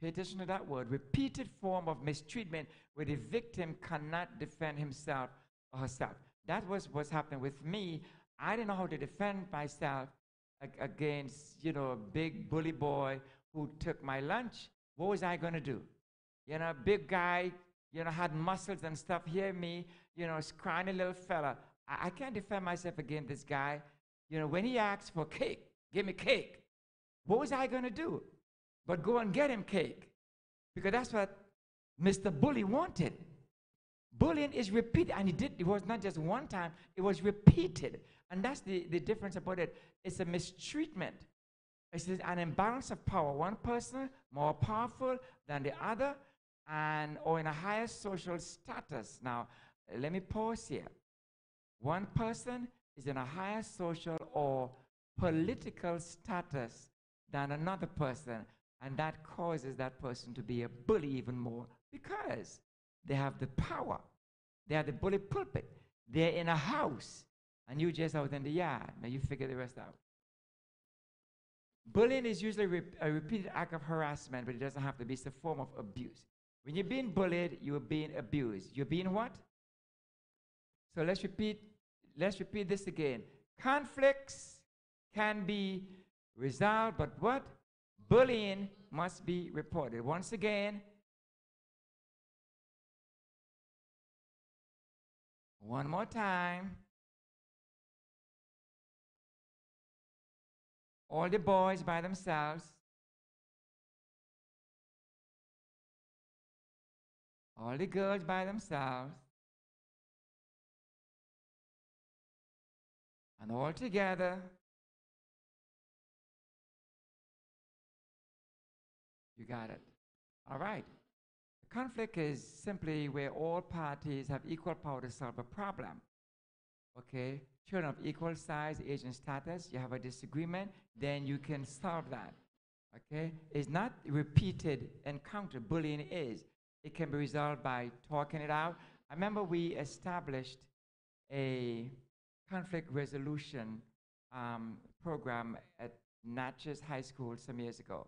pay attention to that word, repeated form of mistreatment where the victim cannot defend himself or herself. That was what's happening with me. I didn't know how to defend myself against, a big bully boy who took my lunch. What was I going to do? Big guy, had muscles and stuff. Hear me, scrawny little fella. I can't defend myself against this guy. When he asked for cake, give me cake. What was I going to do? But go and get him cake. Because that's what Mr. Bully wanted. Bullying is repeated, and it was not just one time, it was repeated. And that's the difference about it. It's a mistreatment. It's an imbalance of power. One person more powerful than the other, and or in a higher social status. Now, let me pause here. One person is in a higher social or political status than another person, and that causes that person to be a bully even more because they have the power. They are the bully pulpit. They're in a house, and you just out in the yard. Now you figure the rest out. Bullying is usually a repeated act of harassment, but it doesn't have to be. It's a form of abuse. When you're being bullied, you're being abused. You're being what? So let's repeat this again. Conflicts can be resolved, but what? Bullying must be reported. Once again, one more time. All the boys by themselves. All the girls by themselves. And all together. You got it. All right. A conflict is simply where all parties have equal power to solve a problem. Okay? Children of equal size, age, and status, you have a disagreement, then you can solve that. Okay? It's not repeated encounter. Bullying is. It can be resolved by talking it out. I remember we established a conflict resolution program at Natchez High School some years ago.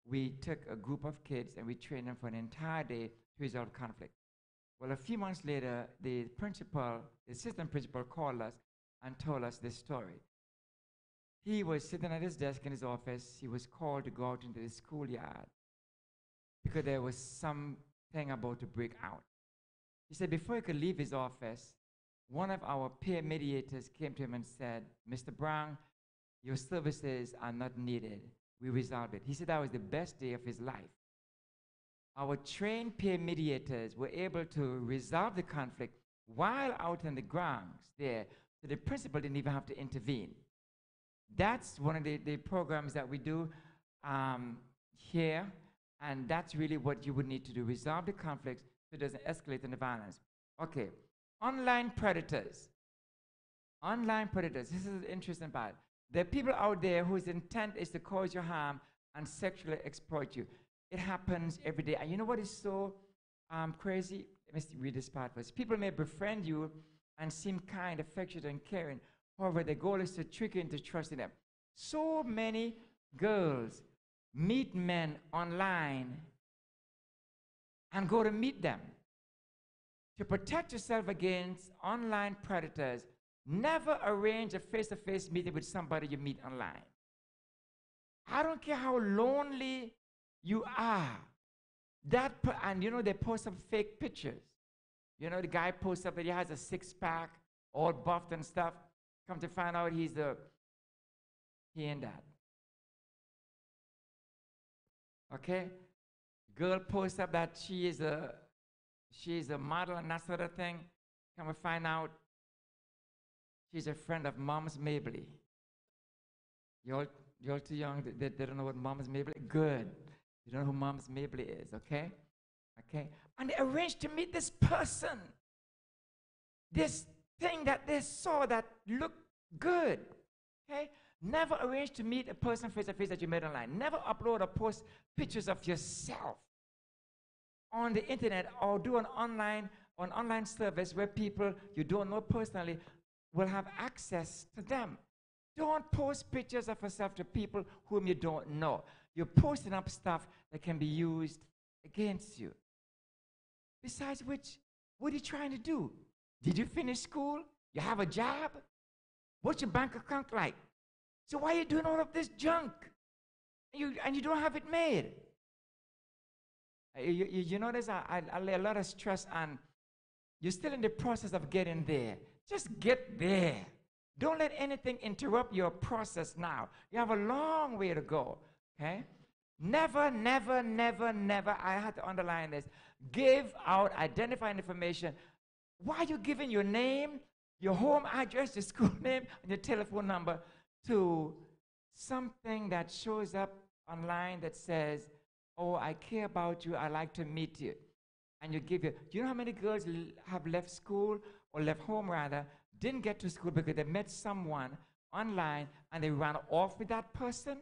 We took a group of kids and we trained them for an entire day to resolve conflict. Well, a few months later, the assistant principal called us and told us this story. He was sitting at his desk in his office. He was called to go out into the schoolyard because there was something about to break out. He said before he could leave his office, one of our peer mediators came to him and said, "Mr. Brown, your services are not needed. We resolved it." He said that was the best day of his life. Our trained peer mediators were able to resolve the conflict while out in the grounds there, so the principal didn't even have to intervene. That's one of the programs that we do here, and that's really what you would need to do, resolve the conflicts so it doesn't escalate into violence. Okay, online predators. Online predators, this is an interesting part. There are people out there whose intent is to cause you harm and sexually exploit you. It happens every day. And you know what is so crazy? Let me read this part first. People may befriend you and seem kind, affectionate, and caring. However, their goal is to trick you into trusting them. So many girls meet men online and go to meet them. To protect yourself against online predators, never arrange a face-to-face meeting with somebody you meet online. I don't care how lonely you are. And you know, they post some fake pictures. You know, the guy posts up that he has a six-pack, all buffed and stuff. Come to find out he ain't that. Okay? Girl posts up that she is a model and that sort of thing. Come to find out she's a friend of Mom's Mabley. You're too young. They don't know what Mom's Mabley is. Good. You don't know who Mom's Mabley is, okay? Okay? And they arranged to meet this person. This thing that they saw that looked good, okay? Never arrange to meet a person face-to-face that you met online. Never upload or post pictures of yourself on the internet or do an online service where people you don't know personally will have access to them. Don't post pictures of yourself to people whom you don't know. You're posting up stuff that can be used against you. Besides which, what are you trying to do? Did you finish school? You have a job? What's your bank account like? So why are you doing all of this junk? And you don't have it made. You notice I lay a lot of stress on you're still in the process of getting there. Just get there. Don't let anything interrupt your process now. You have a long way to go, okay? Never, never, never, never, I had to underline this, give out identifying information. Why are you giving your name, your home address, your school name, and your telephone number to something that shows up online that says, "Oh, I care about you, I like to meet you"? and you give it. Do you know how many girls have left school or left home rather, didn't get to school because they met someone online and they ran off with that person?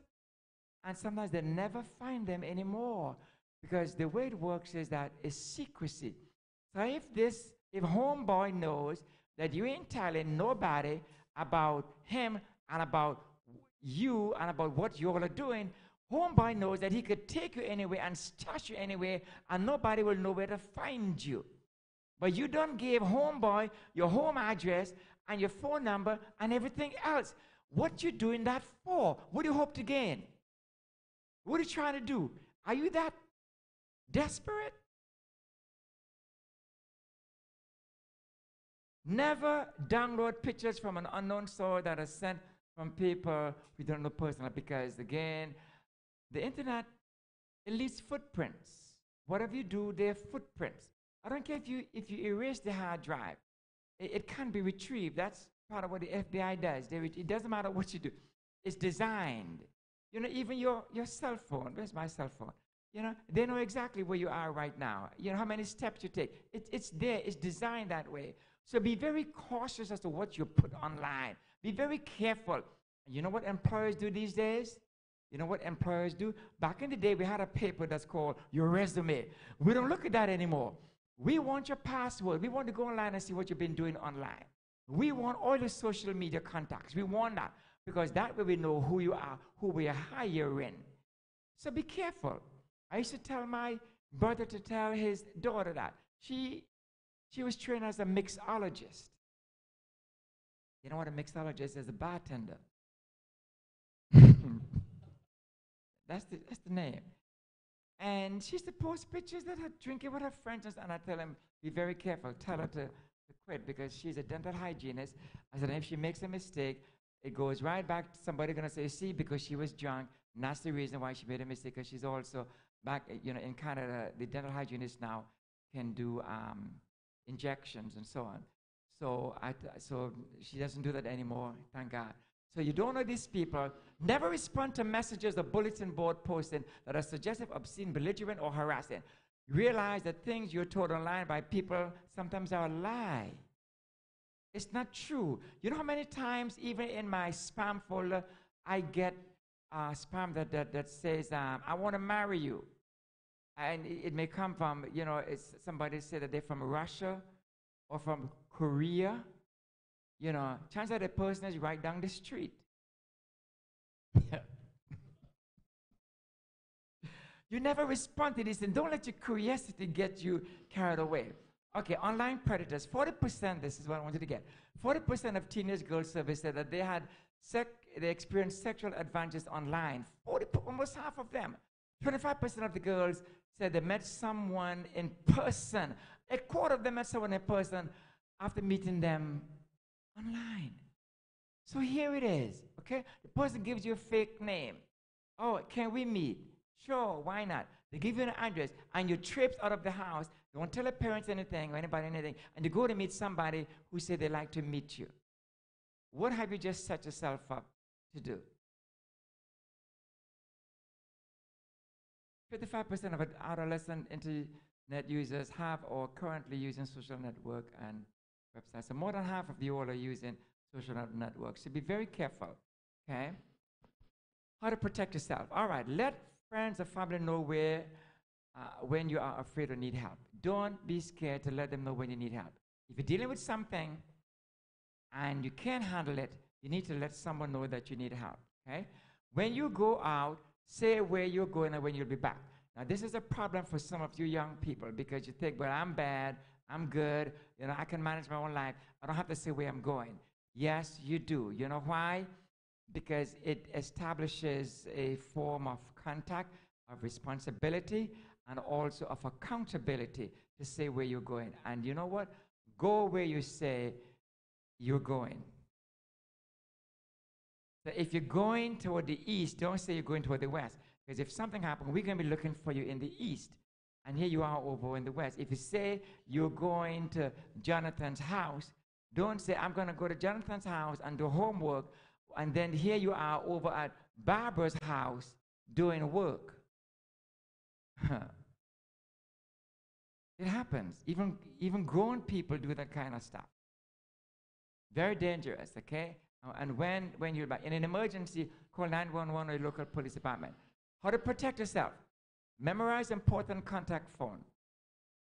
And sometimes they never find them anymore because the way it works is that it's secrecy. So if homeboy knows that you ain't telling nobody about him and about you and about what you all are doing, homeboy knows that he could take you anywhere and stash you anywhere and nobody will know where to find you. But you don't give homeboy your home address and your phone number and everything else. What you doing that for? What do you hope to gain? What are you trying to do? Are you that desperate? Never download pictures from an unknown source that are sent from people we don't know personally, because again, the internet, it leaves footprints. Whatever you do, they're footprints. I don't care if you erase the hard drive. It can't be retrieved. That's part of what the FBI does. It doesn't matter what you do. It's designed. You know, even your cell phone. Where's my cell phone? You know, they know exactly where you are right now. You know how many steps you take. It's there. It's designed that way. So be very cautious as to what you put online. Be very careful. You know what employers do these days? You know what employers do? Back in the day, we had a paper that's called your resume. We don't look at that anymore. We want your password. We want to go online and see what you've been doing online. We want all your social media contacts. We want that because that way we know who you are, who we are hiring. So be careful. I used to tell my brother to tell his daughter that. She was trained as a mixologist. You know what a mixologist is? A bartender. That's the name. And she used to post pictures that her drinking with her friends, and I tell him, be very careful. Tell her to quit because she's a dental hygienist. I said, if she makes a mistake, it goes right back to somebody going to say, see, because she was drunk, and that's the reason why she made a mistake, because she's also back, you know, in Canada, the dental hygienist now can do injections and so on. So, so she doesn't do that anymore, thank God. So you don't know these people. Never respond to messages or bulletin board posting that are suggestive, obscene, belligerent, or harassing. Realize that things you're told online by people sometimes are a lie. It's not true. You know how many times, even in my spam folder, I get spam that says, I want to marry you. And it may come from, you know, it's somebody said that they're from Russia or from Korea. You know, chances are the person is right down the street. You never respond to this, and don't let your curiosity get you carried away. Okay, online predators. 40%, this is what I wanted to get. 40% of teenage girls surveyed said that they experienced sexual advances online. Almost half of them. 25% of the girls said they met someone in person. A quarter of them met someone in person after meeting them online. So here it is, okay? The person gives you a fake name. Oh, can we meet? Sure, why not? They give you an address, and you trips out of the house. You won't tell your parents anything or anybody anything, and you go to meet somebody who said they'd like to meet you. What have you just set yourself up to do? 55% of adolescent internet users have or currently using social network and websites. So more than half of you all are using social networks. So be very careful, okay? How to protect yourself. All right, let friends or family know when you are afraid or need help. Don't be scared to let them know when you need help. If you're dealing with something and you can't handle it, you need to let someone know that you need help, okay? When you go out, say where you're going and when you'll be back. Now, this is a problem for some of you young people because you think, well, I'm bad, I'm good, you know, I can manage my own life. I don't have to say where I'm going. Yes, you do. You know why? Because it establishes a form of contact, of responsibility, and also of accountability to say where you're going. And you know what? Go where you say you're going. So if you're going toward the east, don't say you're going toward the west. Because if something happens, we're going to be looking for you in the east. And here you are over in the west. If you say you're going to Jonathan's house, don't say, I'm going to go to Jonathan's house and do homework, and then here you are over at Barbara's house doing work. It happens. Even grown people do that kind of stuff. Very dangerous, okay? And when you're in an emergency, call 911 or your local police department. How to protect yourself. Memorize important contact phone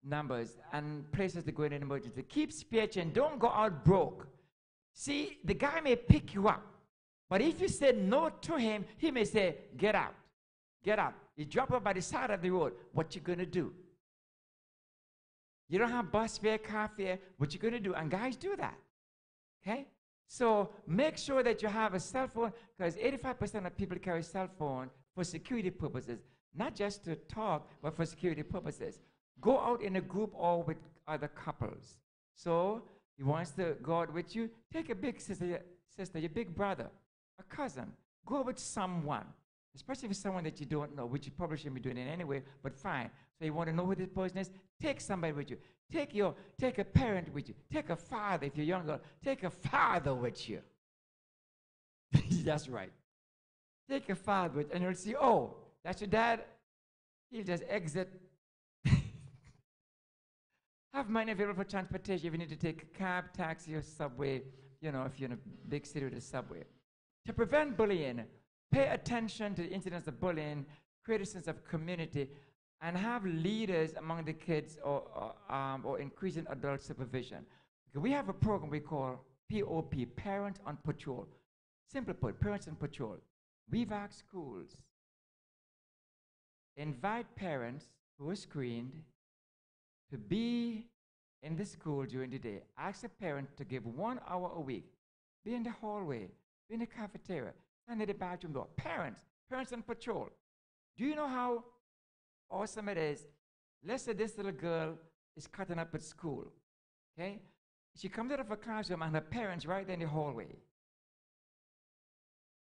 numbers and places to go in an emergency. Keep spare change. Don't go out broke. See, the guy may pick you up, but if you say no to him, he may say, get out. Get out. You drop up by the side of the road. What you going to do? You don't have bus fare, car fare. What you going to do? And guys do that. Okay? So make sure that you have a cell phone, because 85% of people carry cell phone for security purposes, not just to talk, but for security purposes. Go out in a group or with other couples. So he wants to go out with you. Take a big sister, your big brother, a cousin. Go with someone, especially if it's someone that you don't know, which you probably shouldn't be doing it anyway, but fine. So you want to know who this person is? Take somebody with you. Take a parent with you. Take a father if you're younger. Take a father with you. That's right. Take a father with, and you'll see, oh, that's your dad. He'll just exit. Have money available for transportation if you need to take a cab, taxi, or subway, if you're in a big city with a subway. To prevent bullying, pay attention to the incidents of bullying, create a sense of community, and have leaders among the kids or increasing adult supervision. Okay, we have a program we call POP, Parents on Patrol. Simply put, Parents on Patrol. We've asked schools, invite parents who are screened to be in the school during the day. Ask a parent to give 1 hour a week. Be in the hallway, be in the cafeteria, stand at the bathroom door. Parents on patrol. Do you know how awesome it is? Let's say this little girl is cutting up at school, okay? She comes out of her classroom and her parents right there in the hallway.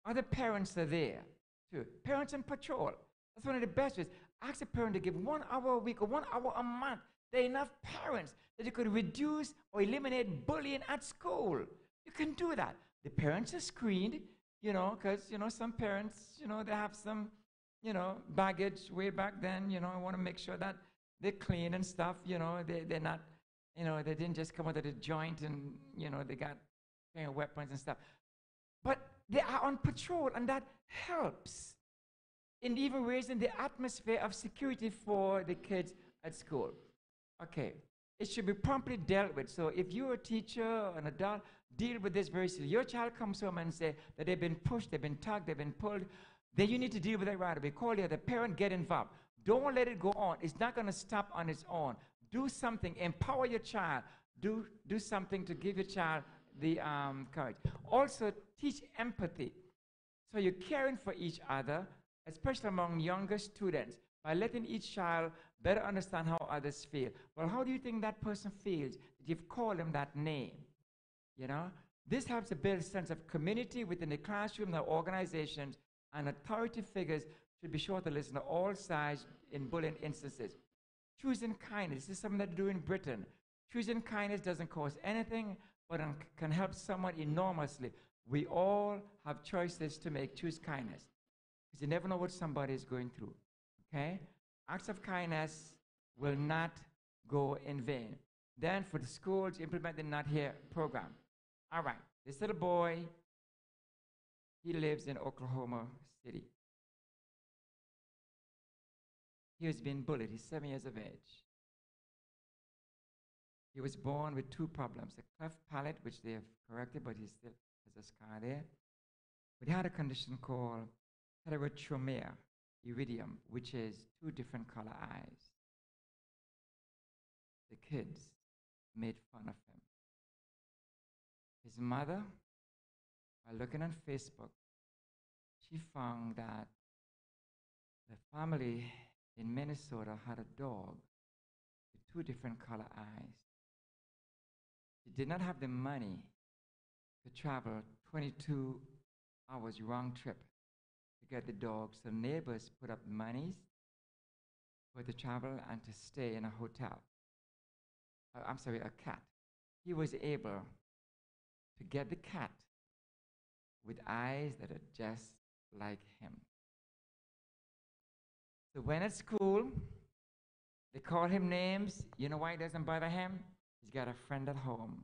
Other parents are there too. Parents on patrol. That's one of the best ways. Ask a parent to give 1 hour a week or 1 hour a month. There are enough parents that you could reduce or eliminate bullying at school. You can do that. The parents are screened, because, some parents, they have some, baggage way back then, I want to make sure that they're clean and stuff, they're not, they didn't just come out of the joint and, they got weapons and stuff. But they are on patrol, and that helps in even raising the atmosphere of security for the kids at school. Okay, it should be promptly dealt with. So if you're a teacher or an adult, deal with this very seriously. Your child comes home and say that they've been pushed, they've been tugged, they've been pulled, then you need to deal with it right away. Call the other parent, get involved. Don't let it go on. It's not going to stop on its own. Do something. Empower your child. Do something to give your child the courage. Also, teach empathy. So you're caring for each other, especially among younger students, by letting each child better understand how others feel. Well, how do you think that person feels that you've called him that name? This helps to build a sense of community within the classroom, the organizations, and authority figures should be sure to listen to all sides in bullying instances. Choosing kindness. This is something that they do in Britain. Choosing kindness doesn't cost anything, but can help someone enormously. We all have choices to make. Choose kindness, because you never know what somebody is going through. Okay? Acts of kindness will not go in vain. Then for the schools, implement the Not Here program. All right, this little boy, he lives in Oklahoma City. He has been bullied. He's 7 years of age. He was born with 2 problems, a cleft palate, which they have corrected, but he still has a scar there. But he had a condition called heterochromia iridium, which is 2 different color eyes. The kids made fun of him. His mother, while looking on Facebook, she found that the family in Minnesota had a dog with 2 different color eyes. She did not have the money to travel 22 hours round trip to get the dog, so neighbors put up monies for the travel and to stay in a hotel. A cat. He was able to get the cat with eyes that are just like him. So when at school, They call him names. You know why it doesn't bother him? He's got a friend at home.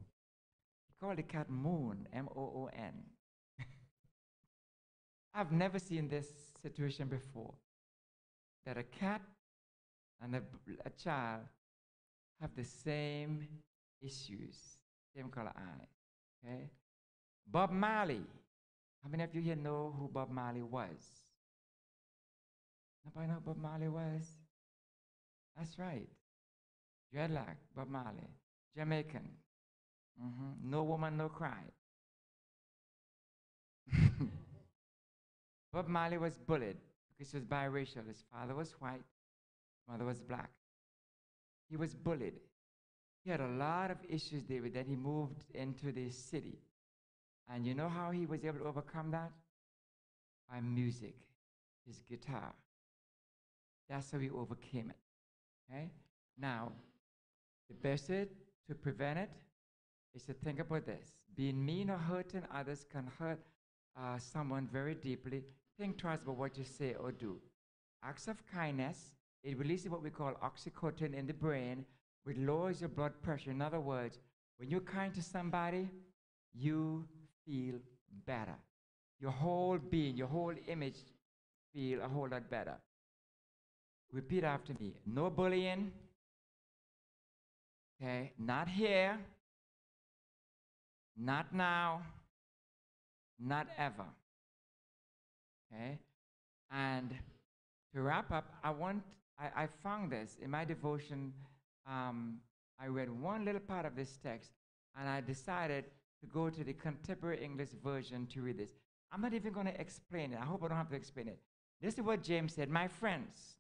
He called the cat Moon, Moon. I've never seen this situation before. That a cat and a child have the same issues, same color eye. Okay? Bob Marley. How many of you here know who Bob Marley was? Nobody know who Bob Marley was? That's right. Dreadlock, Bob Marley. Jamaican. No woman, no cry. Bob Marley was bullied because he was biracial. His father was white, mother was black. He was bullied. He had a lot of issues there, but then he moved into the city. And you know how he was able to overcome that? By music, his guitar. That's how he overcame it. Okay? Now, the best way to prevent it is to think about this. Being mean or hurting others can hurt someone very deeply. Think twice about what you say or do. Acts of kindness, it releases what we call oxytocin in the brain, which lowers your blood pressure. In other words, when you're kind to somebody, you feel better. Your whole being, your whole image feel a whole lot better. Repeat after me. No bullying. Okay, not here, not now, not ever. Okay, and to wrap up, I found this in my devotion. I read one little part of this text, and I decided to go to the contemporary English version to read this. I'm not even going to explain it. I hope I don't have to explain it. This is what James said. My friends,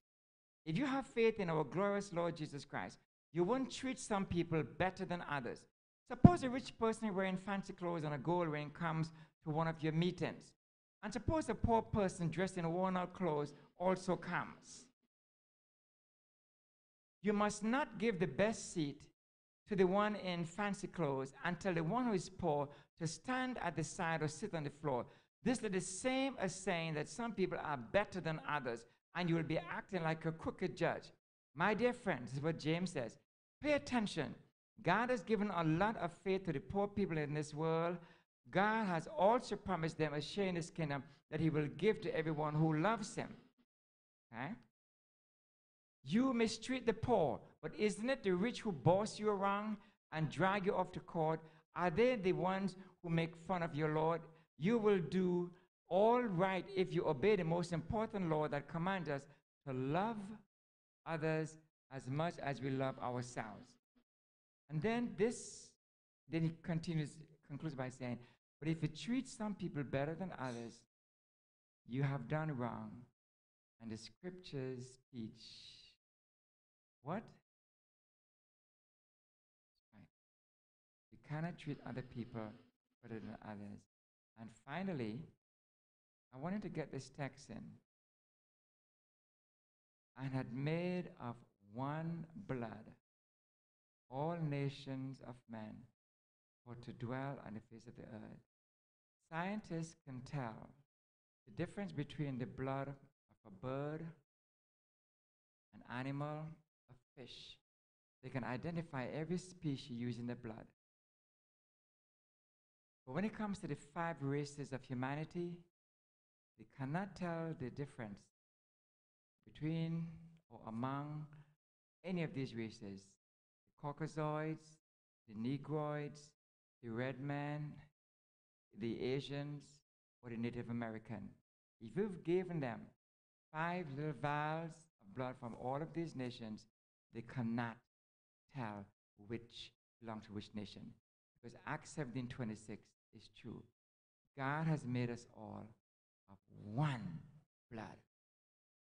if you have faith in our glorious Lord Jesus Christ, you won't treat some people better than others. Suppose a rich person wearing fancy clothes and a gold ring comes to one of your meetings. And suppose a poor person dressed in worn-out clothes also comes. You must not give the best seat to the one in fancy clothes and tell the one who is poor to stand at the side or sit on the floor. This is the same as saying that some people are better than others, and you will be acting like a crooked judge. My dear friends, this is what James says. Pay attention. God has given a lot of faith to the poor people in this world. God has also promised them a share in his kingdom that he will give to everyone who loves him. Okay? You mistreat the poor, but isn't it the rich who boss you around and drag you off to court? Are they the ones who make fun of your Lord? You will do all right if you obey the most important law that commands us to love others as much as we love ourselves. And then he concludes by saying, but if you treat some people better than others, you have done wrong. And the scriptures teach what? Right. You cannot treat other people better than others. And finally, I wanted to get this text in. And had made of one blood all nations of men for to dwell on the face of the earth. Scientists can tell the difference between the blood of a bird, an animal, a fish. They can identify every species using the blood. But when it comes to the 5 races of humanity, they cannot tell the difference between or among any of these races. The Caucasoids, the Negroids, the red man, the Asians, or the Native American. If you've given them 5 little vials of blood from all of these nations, they cannot tell which belong to which nation. Because Acts 17:26 is true. God has made us all of one blood.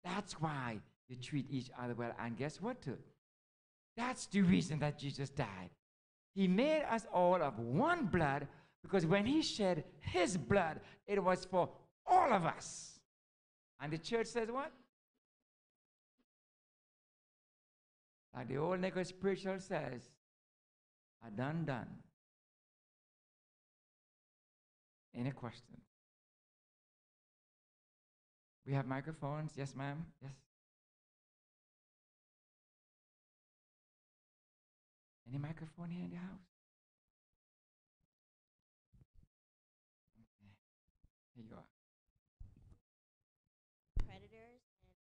That's why you treat each other well. And guess what, too? That's the reason that Jesus died. He made us all of one blood because when he shed his blood, it was for all of us. And the church says what? Like the old nigger spiritual says, I done. Any question? We have microphones. Yes, ma'am. Yes. Any microphone here in the house? Okay. Here you are. Predators and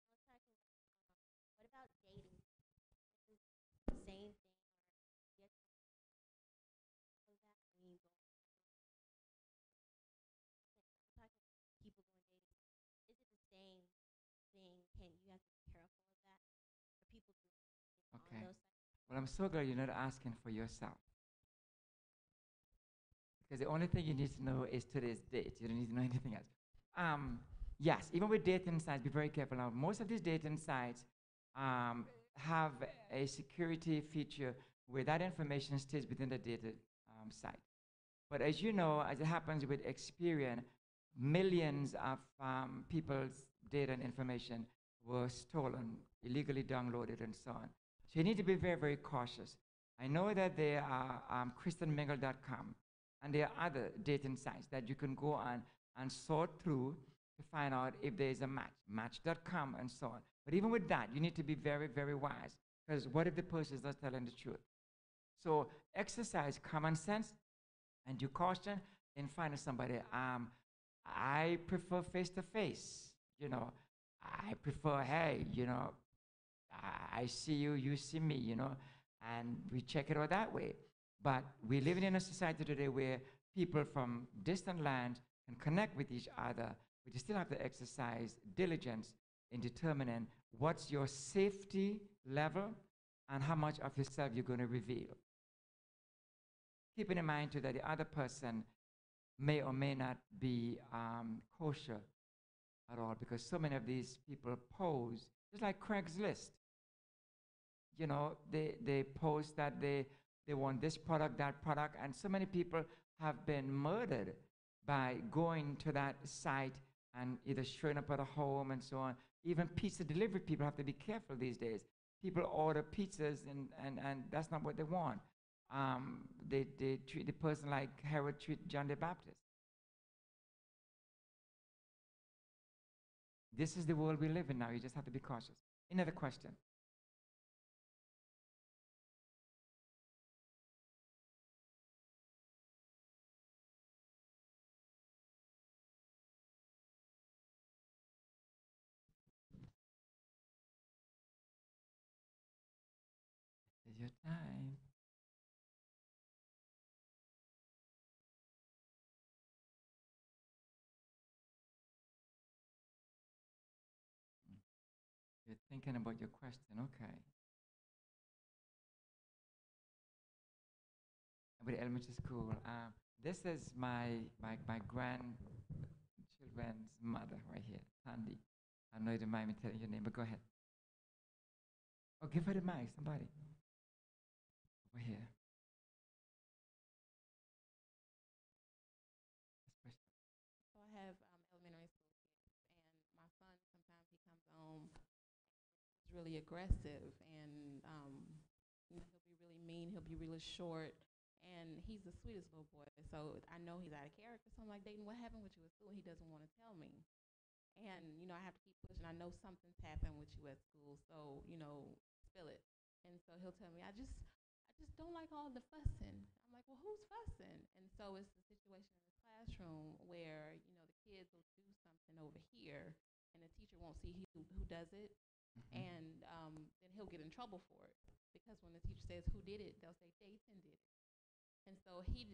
let's talk about what about dating? Is the same thing or get of that when you go we're talking about people going dating. Is it the same thing? Can you have to be careful of that? Are people doing it on Okay. those sites? Well, I'm so glad you're not asking for yourself. Because the only thing you need to know is today's date. You don't need to know anything else. Yes, even with dating sites, be very careful. Now, most of these dating sites have a security feature where that information stays within the dated site. But as you know, as it happens with Experian, millions of people's data and information were stolen, illegally downloaded, and so on. So you need to be very, very cautious. I know that there are christianmingle.com, and there are other dating sites that you can go on and sort through to find out if there is a match, match.com, and so on. But even with that, you need to be very, very wise, because what if the person is not telling the truth? So exercise common sense and due caution in finding somebody. I prefer face to face. You know, I prefer, hey, I see you, you see me, and we check it out that way. But we're living in a society today where people from distant lands can connect with each other, but you still have to exercise diligence in determining what's your safety level and how much of yourself you're going to reveal. Keeping in mind too that the other person may or may not be kosher at all, because so many of these people pose just like Craigslist. They post that they want this product, that product, and so many people have been murdered by going to that site and either showing up at a home and so on. Even pizza delivery people have to be careful these days. People order pizzas and that's not what they want. They treat the person like Herod treated John the Baptist. This is the world we live in now. You just have to be cautious. Another question? This is your time. You're thinking about your question, okay. With elementary school, this is my grandchildren's mother right here, Tandy. I know you don't mind me telling your name, but go ahead. Oh, give her the mic, somebody. Over here. This question. So I have elementary school kids, and my son sometimes he comes home, he's really aggressive, and he'll be really mean. He'll be really short, and he's the sweetest little boy. So I know he's out of character. So I'm like, Dayton, what happened with you at school? He doesn't want to tell me, and I have to keep pushing. I know something's happened with you at school, so spill it. And so he'll tell me, I just don't like all the fussing. I'm like, well, who's fussing? And so it's the situation in the classroom where the kids will do something over here, and the teacher won't see who does it, Mhm. and then he'll get in trouble for it because when the teacher says who did it, they'll say Dayton did it. And so he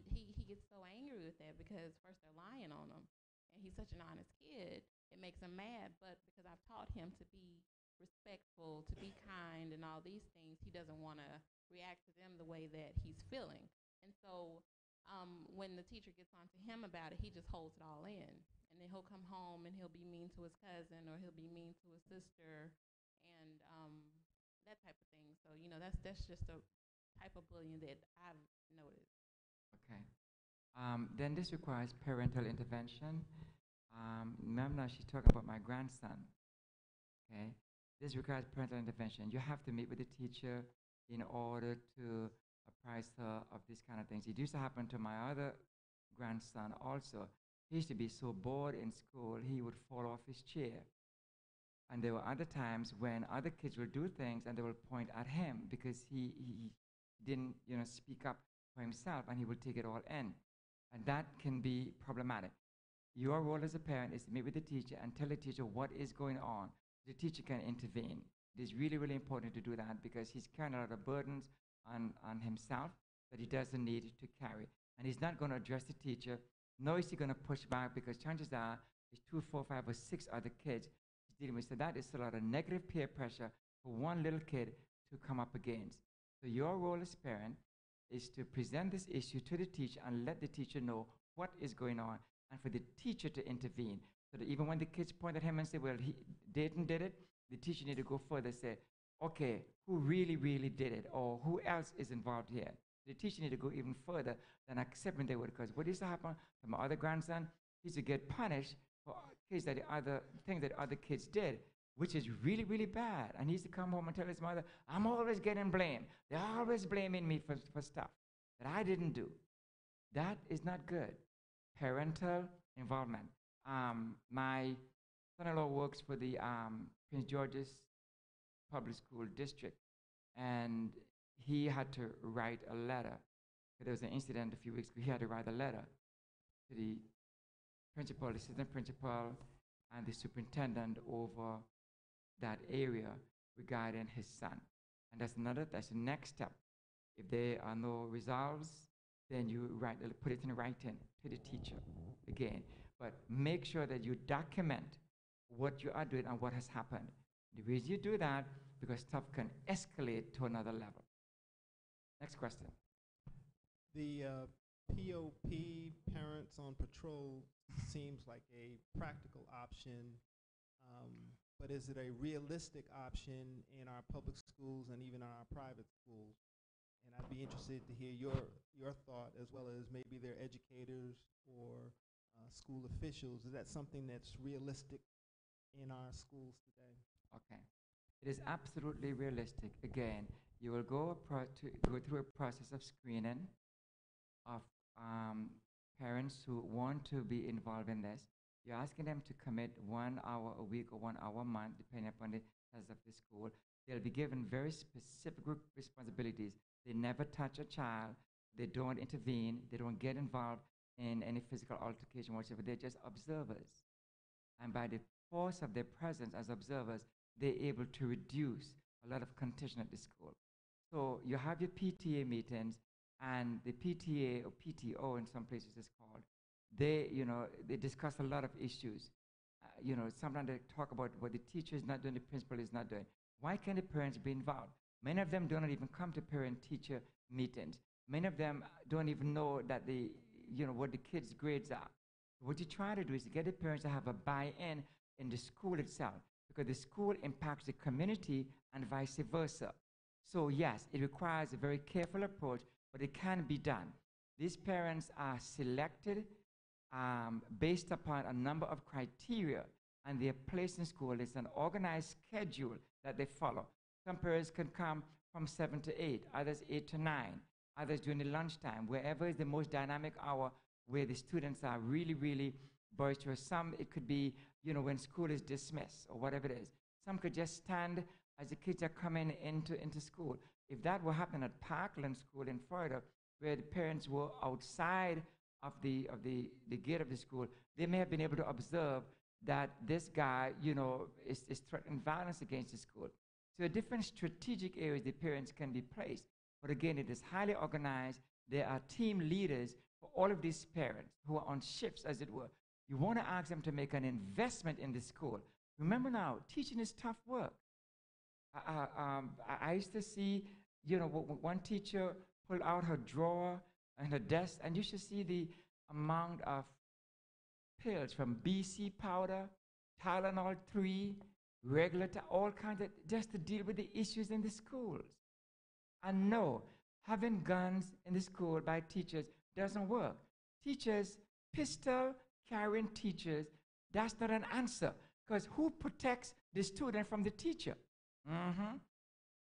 gets so angry with that because first they're lying on him, and he's such an honest kid. It makes him mad, but because I've taught him to be respectful, to be kind, and all these things, he doesn't want to react to them the way that he's feeling. And so when the teacher gets on to him about it, he just holds it all in. And then he'll come home and he'll be mean to his cousin or he'll be mean to his sister and that type of thing. So, that's just a type of bullying that I've noticed. Okay. Then this requires parental intervention. Remember now she's talking about my grandson. Okay. This requires parental intervention. You have to meet with the teacher in order to apprise her of these kind of things. It used to happen to my other grandson also. He used to be so bored in school, he would fall off his chair. And there were other times when other kids will do things and they will point at him because he didn't, speak up for himself, and he will take it all in. And that can be problematic. Your role as a parent is to meet with the teacher and tell the teacher what is going on. The teacher can intervene. It is really, really important to do that because he's carrying a lot of burdens on himself that he doesn't need to carry. And he's not going to address the teacher, nor is he going to push back, because chances are there's 2, 4, 5, or 6 other kids he's dealing with. So that is a lot of negative peer pressure for one little kid to come up against. So your role as parent is to present this issue to the teacher and let the teacher know what is going on, and for the teacher to intervene. So that even when the kids point at him and say, well, Dayton did it, the teacher need to go further and say, okay, who really, really did it? Or who else is involved here? The teacher need to go even further than accepting their word, because what used to happen to my other grandson, he used to get punished for things that other kids did, which is really, really bad. And he used to come home and tell his mother, I'm always getting blamed. They're always blaming me for stuff that I didn't do. That is not good. Parental involvement. My son-in-law works for the Prince George's Public School District, and he had to write a letter. There was an incident a few weeks ago. He had to write a letter to the principal, the assistant principal, and the superintendent over that area regarding his son. And that's the next step. If there are no results, then you put it in writing to the teacher again. But make sure that you document what you are doing and what has happened. The ways you do that, because stuff can escalate to another level. Next question. The POP, Parents on Patrol, seems like a practical option, but is it a realistic option in our public schools and even our private schools? And I'd be interested to hear your thought, as well as maybe their educators or school officials. Is that something that's realistic in our schools today? Okay. It is absolutely realistic. Again, you will go through a process of screening of parents who want to be involved in this. You're asking them to commit 1 hour a week or 1 hour a month, depending upon the size of the school. They'll be given very specific responsibilities. They never touch a child. They don't intervene. They don't get involved in any physical altercation whatsoever. They're just observers. And by the force of their presence as observers, they're able to reduce a lot of contention at the school. So you have your PTA meetings, and the PTA or PTO in some places it's called, they discuss a lot of issues. Sometimes they talk about what the teacher is not doing, the principal is not doing. Why can't the parents be involved? Many of them do not even come to parent-teacher meetings. Many of them don't even know that what the kids' grades are. What you try to do is to get the parents to have a buy-in in the school itself, because the school impacts the community and vice versa. So yes, it requires a very careful approach, but it can be done. These parents are selected based upon a number of criteria, and they are placed in school. It's an organized schedule that they follow. Some parents can come from 7 to 8, others 8 to 9, others during the lunchtime, wherever is the most dynamic hour where the students are really, really boisterous. Some, it could be, when school is dismissed or whatever it is. Some could just stand as the kids are coming into school. If that were happening at Parkland School in Florida, where the parents were outside of the gate of the school, they may have been able to observe that this guy, is threatening violence against the school. So different strategic areas the parents can be placed. But again, it is highly organized. There are team leaders for all of these parents who are on shifts, as it were. You want to ask them to make an investment in the school. Remember now, teaching is tough work. I used to see, one teacher pull out her drawer and her desk, and you should see the amount of pills from BC powder, Tylenol 3, regular, all kinds of, just to deal with the issues in the schools. And no, having guns in the school by teachers doesn't work. Teachers, pistol-carrying teachers, that's not an answer, because who protects the student from the teacher?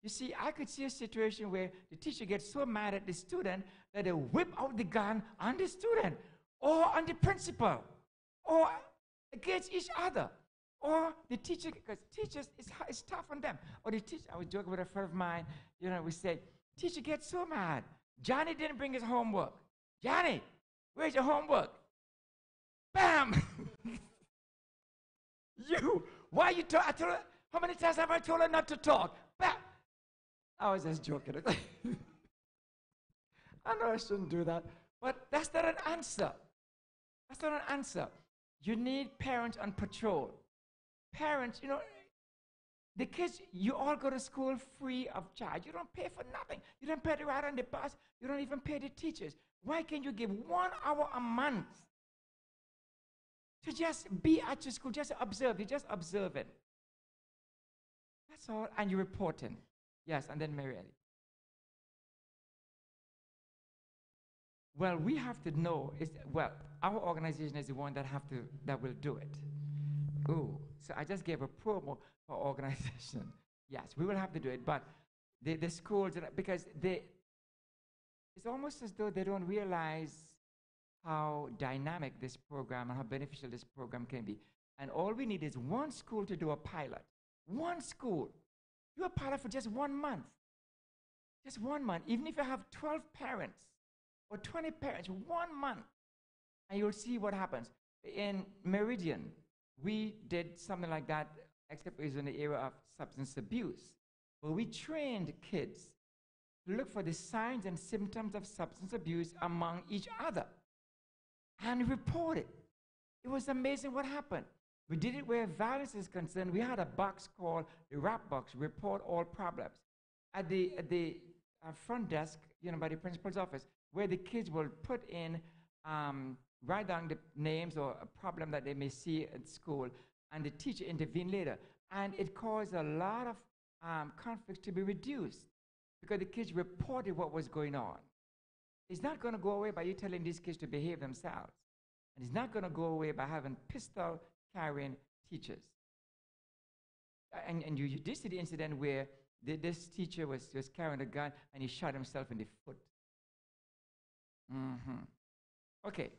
You see, I could see a situation where the teacher gets so mad at the student that they whip out the gun on the student or on the principal or against each other. Or the teacher, because teachers, it's tough on them. Or the teacher, I was joking with a friend of mine, we said, teacher gets so mad. Johnny didn't bring his homework. Johnny, where's your homework? Bam! Why you talk? I told her, how many times have I told her not to talk? Bam! I was just joking. I know I shouldn't do that, but that's not an answer. That's not an answer. You need parents on patrol. Parents, the kids, you all go to school free of charge. You don't pay for nothing. You don't pay to ride on the bus. You don't even pay the teachers. Why can't you give 1 hour a month to just be at your school, just observe? You're just observing. That's all. And you're reporting. Yes, and then Mary Ellie. Well, we have to know, our organization is the one that will do it. Ooh, so I just gave a promo for organization. Yes, we will have to do it, but the schools, because it's almost as though they don't realize how dynamic this program and how beneficial this program can be. And all we need is one school to do a pilot. One school. Do a pilot for just 1 month. Just 1 month. Even if you have 12 parents or 20 parents, 1 month, and you'll see what happens. In Meridian, we did something like that, except it was in the area of substance abuse. But we trained kids to look for the signs and symptoms of substance abuse among each other and report it. It was amazing what happened. We did it where violence is concerned. We had a box called the RAP box, report all problems. At the front desk, by the principal's office, where the kids will put in, write down the names or a problem that they may see at school, and the teacher intervene later. And it caused a lot of conflicts to be reduced because the kids reported what was going on. It's not going to go away by you telling these kids to behave themselves. And it's not going to go away by having pistol-carrying teachers. And you did see the incident where this teacher was carrying a gun and he shot himself in the foot. Okay.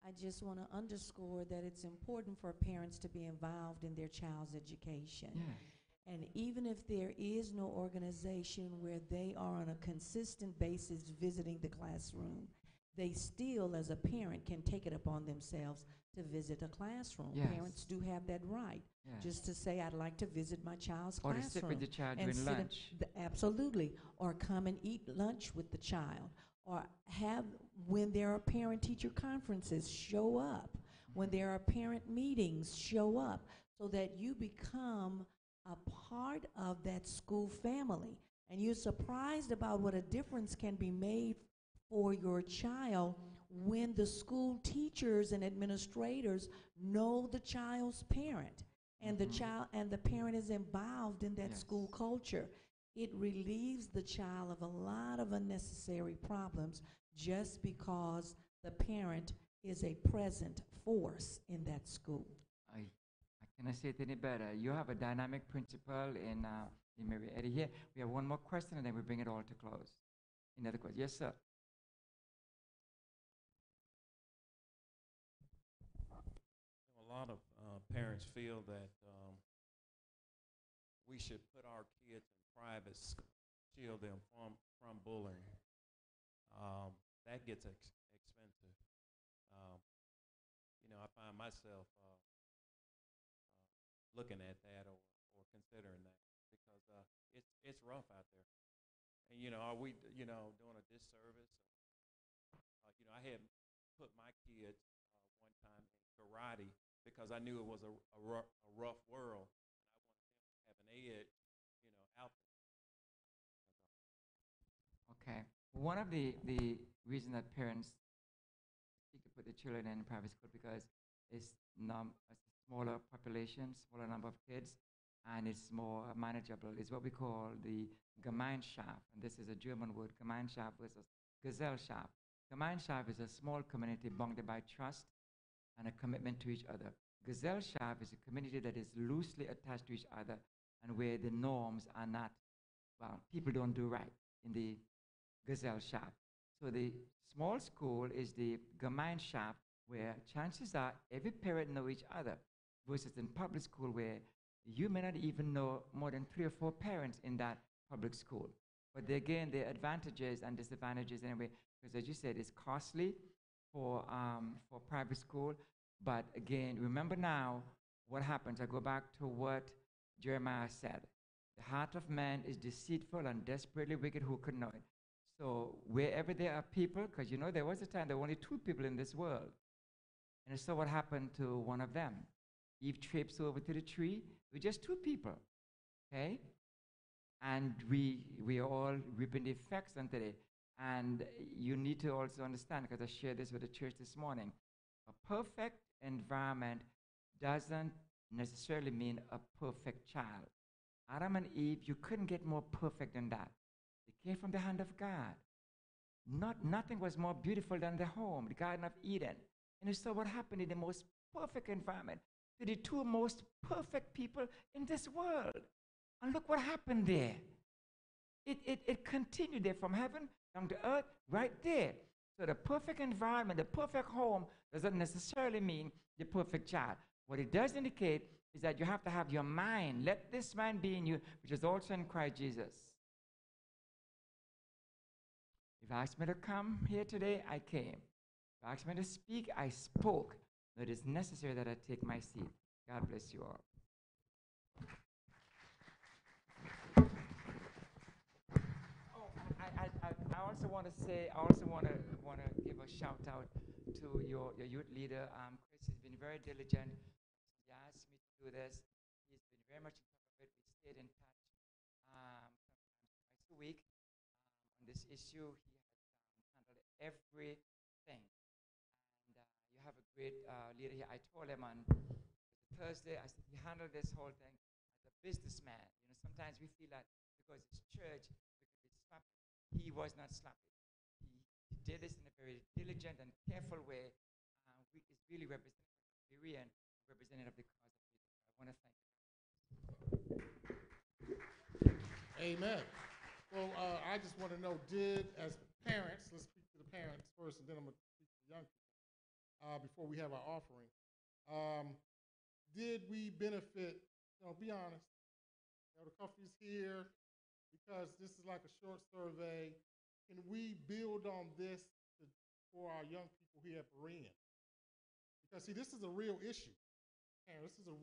I just want to underscore that it's important for parents to be involved in their child's education. Yeah. And even if there is no organization where they are on a consistent basis visiting the classroom, they still, as a parent, can take it upon themselves to visit a classroom. Yes. Parents do have that right. Yes. Just to say, I'd like to visit my child's or classroom. to sit with the child and during lunch. Absolutely. Or come and eat lunch with the child. Or have, when there are parent-teacher conferences, show up. When there are parent meetings, show up, so that you become a part of that school family. And you're surprised about what a difference can be made for your child when the school teachers and administrators know the child's parent, and the child and the parent is involved in that school culture. It relieves the child of a lot of unnecessary problems just because the parent is a present force in that school. I cannot say it any better. You have a dynamic principal in Mary Eddie here. We have one more question and then we bring it all to close. Another question. Yes, sir. A lot of parents feel that we should put our kids in private school, shield them from bullying. That gets expensive. I find myself looking at that or considering that because it's rough out there. And are we doing a disservice? I had put my kids one time in karate because I knew it was a rough world, and I wanted them to have an edge, out there. Okay. One of the reasons that parents seek to put the children in private school because it's a smaller population, smaller number of kids, and it's more manageable. It's what we call the Gemeinschaft, and this is a German word. Gemeinschaft versus Gesellschaft. Gemeinschaft is a small community bounded by trust and a commitment to each other. Gesellschaft is a community that is loosely attached to each other and where the norms are not, well, people don't do right in the gazelle shop. So the small school is the Gamine shop where chances are every parent know each other, versus in public school where you may not even know more than 3 or 4 parents in that public school. But again, there are advantages and disadvantages anyway, because as you said, it's costly for private school. But again, remember now what happens. I go back to what Jeremiah said. The heart of man is deceitful and desperately wicked, who could know it? So wherever there are people, because you know there was a time there were only 2 people in this world. And so what happened to one of them? Eve trips over to the tree with just 2 people, okay? And we are all reaping the effects unto it. And you need to also understand, because I shared this with the church this morning, a perfect environment doesn't necessarily mean a perfect child. Adam and Eve, you couldn't get more perfect than that. They came from the hand of God. Nothing was more beautiful than the home, the Garden of Eden. And you saw what happened in the most perfect environment to the 2 most perfect people in this world. And look what happened there. It continued there from heaven down to earth, right there. So the perfect environment, the perfect home, doesn't necessarily mean the perfect child. What it does indicate is that you have to have your mind. Let this mind be in you, which is also in Christ Jesus. If you asked me to come here today, I came. If you asked me to speak, I spoke. But it is necessary that I take my seat. God bless you all. Oh, I also want to say, I also want to give a shout out to your youth leader. Chris has been very diligent. He asked me to do this. He's been very much on top of it. We stayed in touch sometimes twice a week on this issue. He has handled everything. And you have a great leader here. I told him on Thursday, I said, he handled this whole thing as a businessman. You know, sometimes we feel that because it's church, we could be sloppy. He was not sloppy. He did this in a very diligent and careful way. It's really representative of Berean, representative of the cause of Jesus. I want to thank you. Amen. Well, I just want to know, as parents, let's speak to the parents first, and then I'm going to speak to the young people before we have our offering. Did we benefit, be honest, the company's here because this is like a short survey. Can we build on this for our young people here at Berean? Because see, this is a real issue.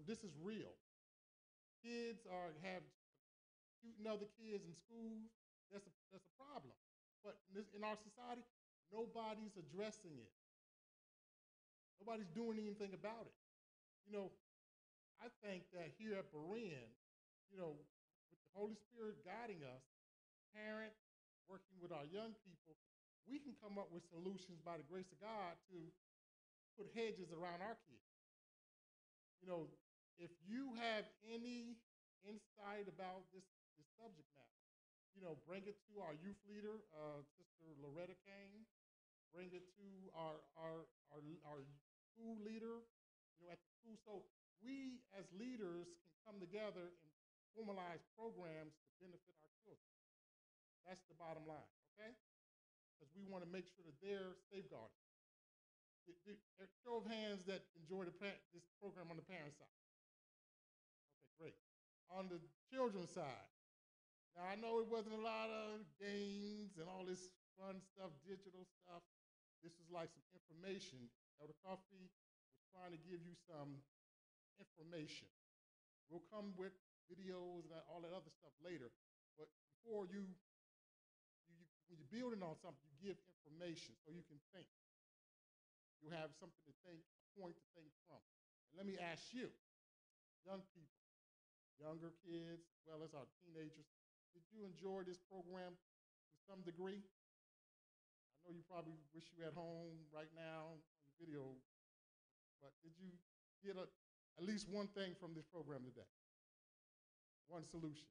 This is real. Kids have shooting other kids in schools. That's a problem. But in our society, nobody's addressing it. Nobody's doing anything about it. I think that here at Berean, with the Holy Spirit guiding us, parents, working with our young people, we can come up with solutions by the grace of God to put hedges around our kids. If you have any insight about this subject matter, bring it to our youth leader, Sister Loretta Kane. Bring it to our school leader, at the school. So we as leaders can come together and formalize programs to benefit our children. That's the bottom line, okay? Because we want to make sure that they're safeguarded. Show of hands that enjoy this program on the parent side. Okay, great. On the children's side, now I know it wasn't a lot of games and all this fun stuff, digital stuff. This is like some information. Elder Coffee was trying to give you some information. We'll come with videos and all that other stuff later. But before when you're building on something, you give information so you can think. You have something to think, a point to think from. And let me ask you, young people, younger kids, as well as our teenagers, did you enjoy this program to some degree? I know you probably wish you at home right now on the video, but did you get at least one thing from this program today? One solution.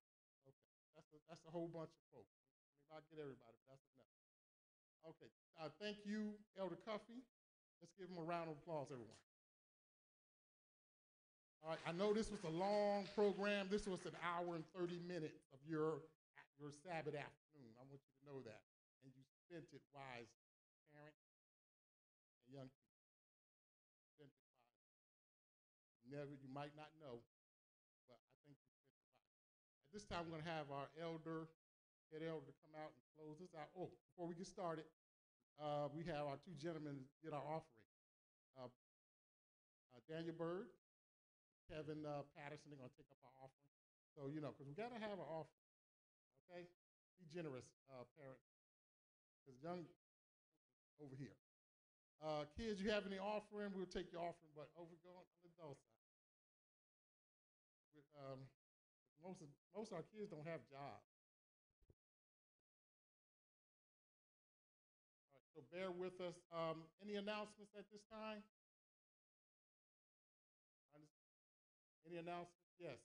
Okay, that's a whole bunch of folks. I mean, not get everybody, but that's enough. Okay, thank you, Elder Cuffey. Let's give him a round of applause, everyone. All right, I know this was a long program. This was an hour and 30 minutes of your Sabbath afternoon. I want you to know that. And you spent it wise, parents and young people. Spent it wise. You might not know, but I think you spent it wise. At this time, we're going to have our head elder to come out and close us out. Oh, before we get started, we have our two gentlemen get our offering. Daniel Bird, Kevin Patterson, they're going to take up our offering. So, because we got to have an offering, okay? Be generous, parents, because young over here. Kids, you have any offering? We'll take your offering, but over going on the adult side. Most of our kids don't have jobs. All right, so bear with us. Any announcements at this time? Any announcements? Yes.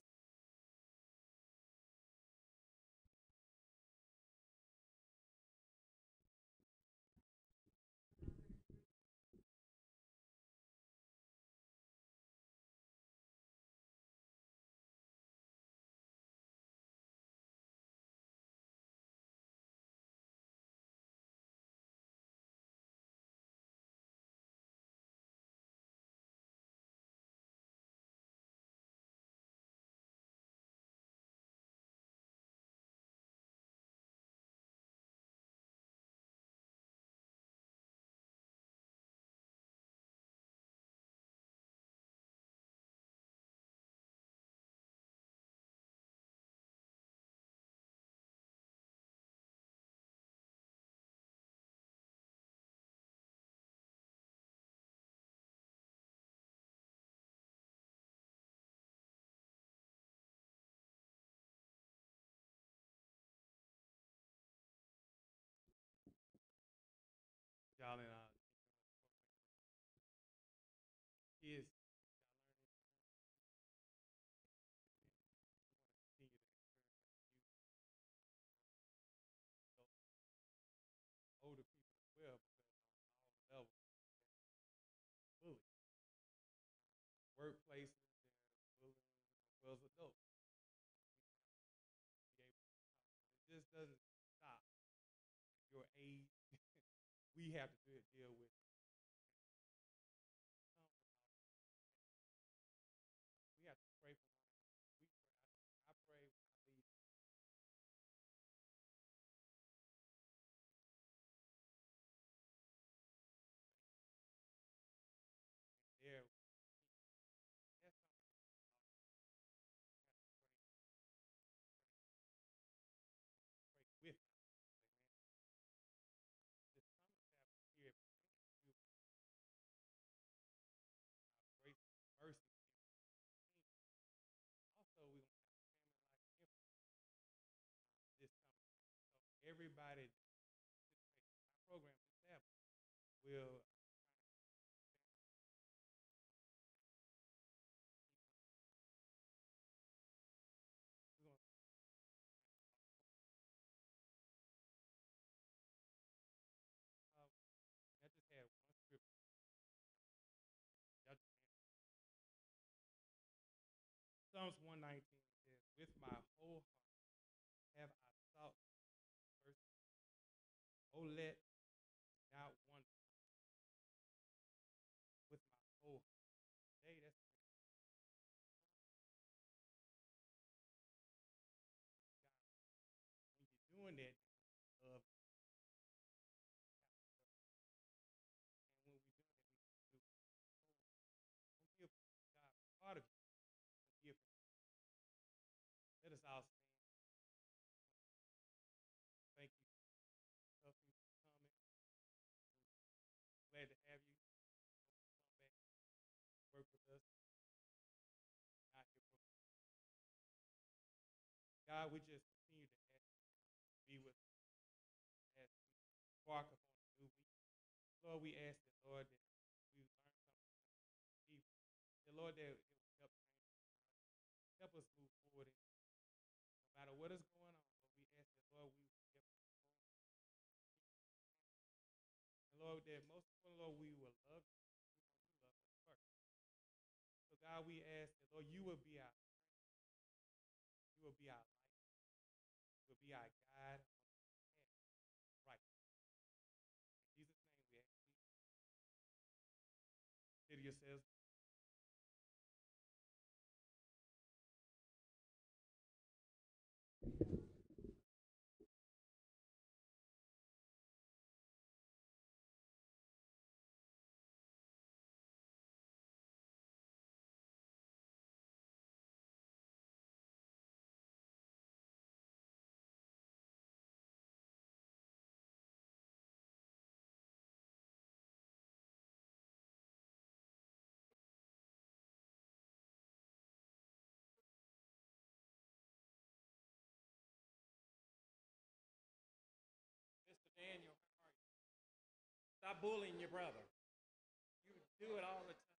Y'all in kids, y'all learning, want to continue to experience that youth, older people as well, because on all levels, bully, workplaces, and bullying, as well as adults. Be able to talk. It just doesn't stop your age. We have to deal with it. We have to pray for one another. We pray. I pray when I leave. There, that's something we have to pray with. This summer Sabbath here at Berean, grace and mercy. Also, we're going to have a family life influence this summer. So everybody that participates in our program this Sabbath will we're going to I just had one scripture. Y'all just Psalms 119 says, "With my whole heart have I sought first. Oh, let not one with my whole heart." Today, that's God. When you're doing that, love. And when we're doing that, we do. Don't give God part of you. Give him. Let us all stand. Thank you, Huffy, for coming. Glad to have you. Come back, work with us. Not here for God, we just continue to ask you to be with us. As we embark upon a new week. Lord, we ask that, Lord, that we learn something from evil. That, Lord, that it will help change us. Help us move forward. No matter what is going on, Lord, we ask that, Lord, we will help us move forward. And, Lord, that most important, Lord, we will love you. You love us first. So, God, we ask that, Lord, you you will be our strength. You will be our light. You will be our guide on the path right. In Jesus' name we ask you. Consider yourselves. Mr. Daniel, how are you? Stop bullying your brother. You do it all the time.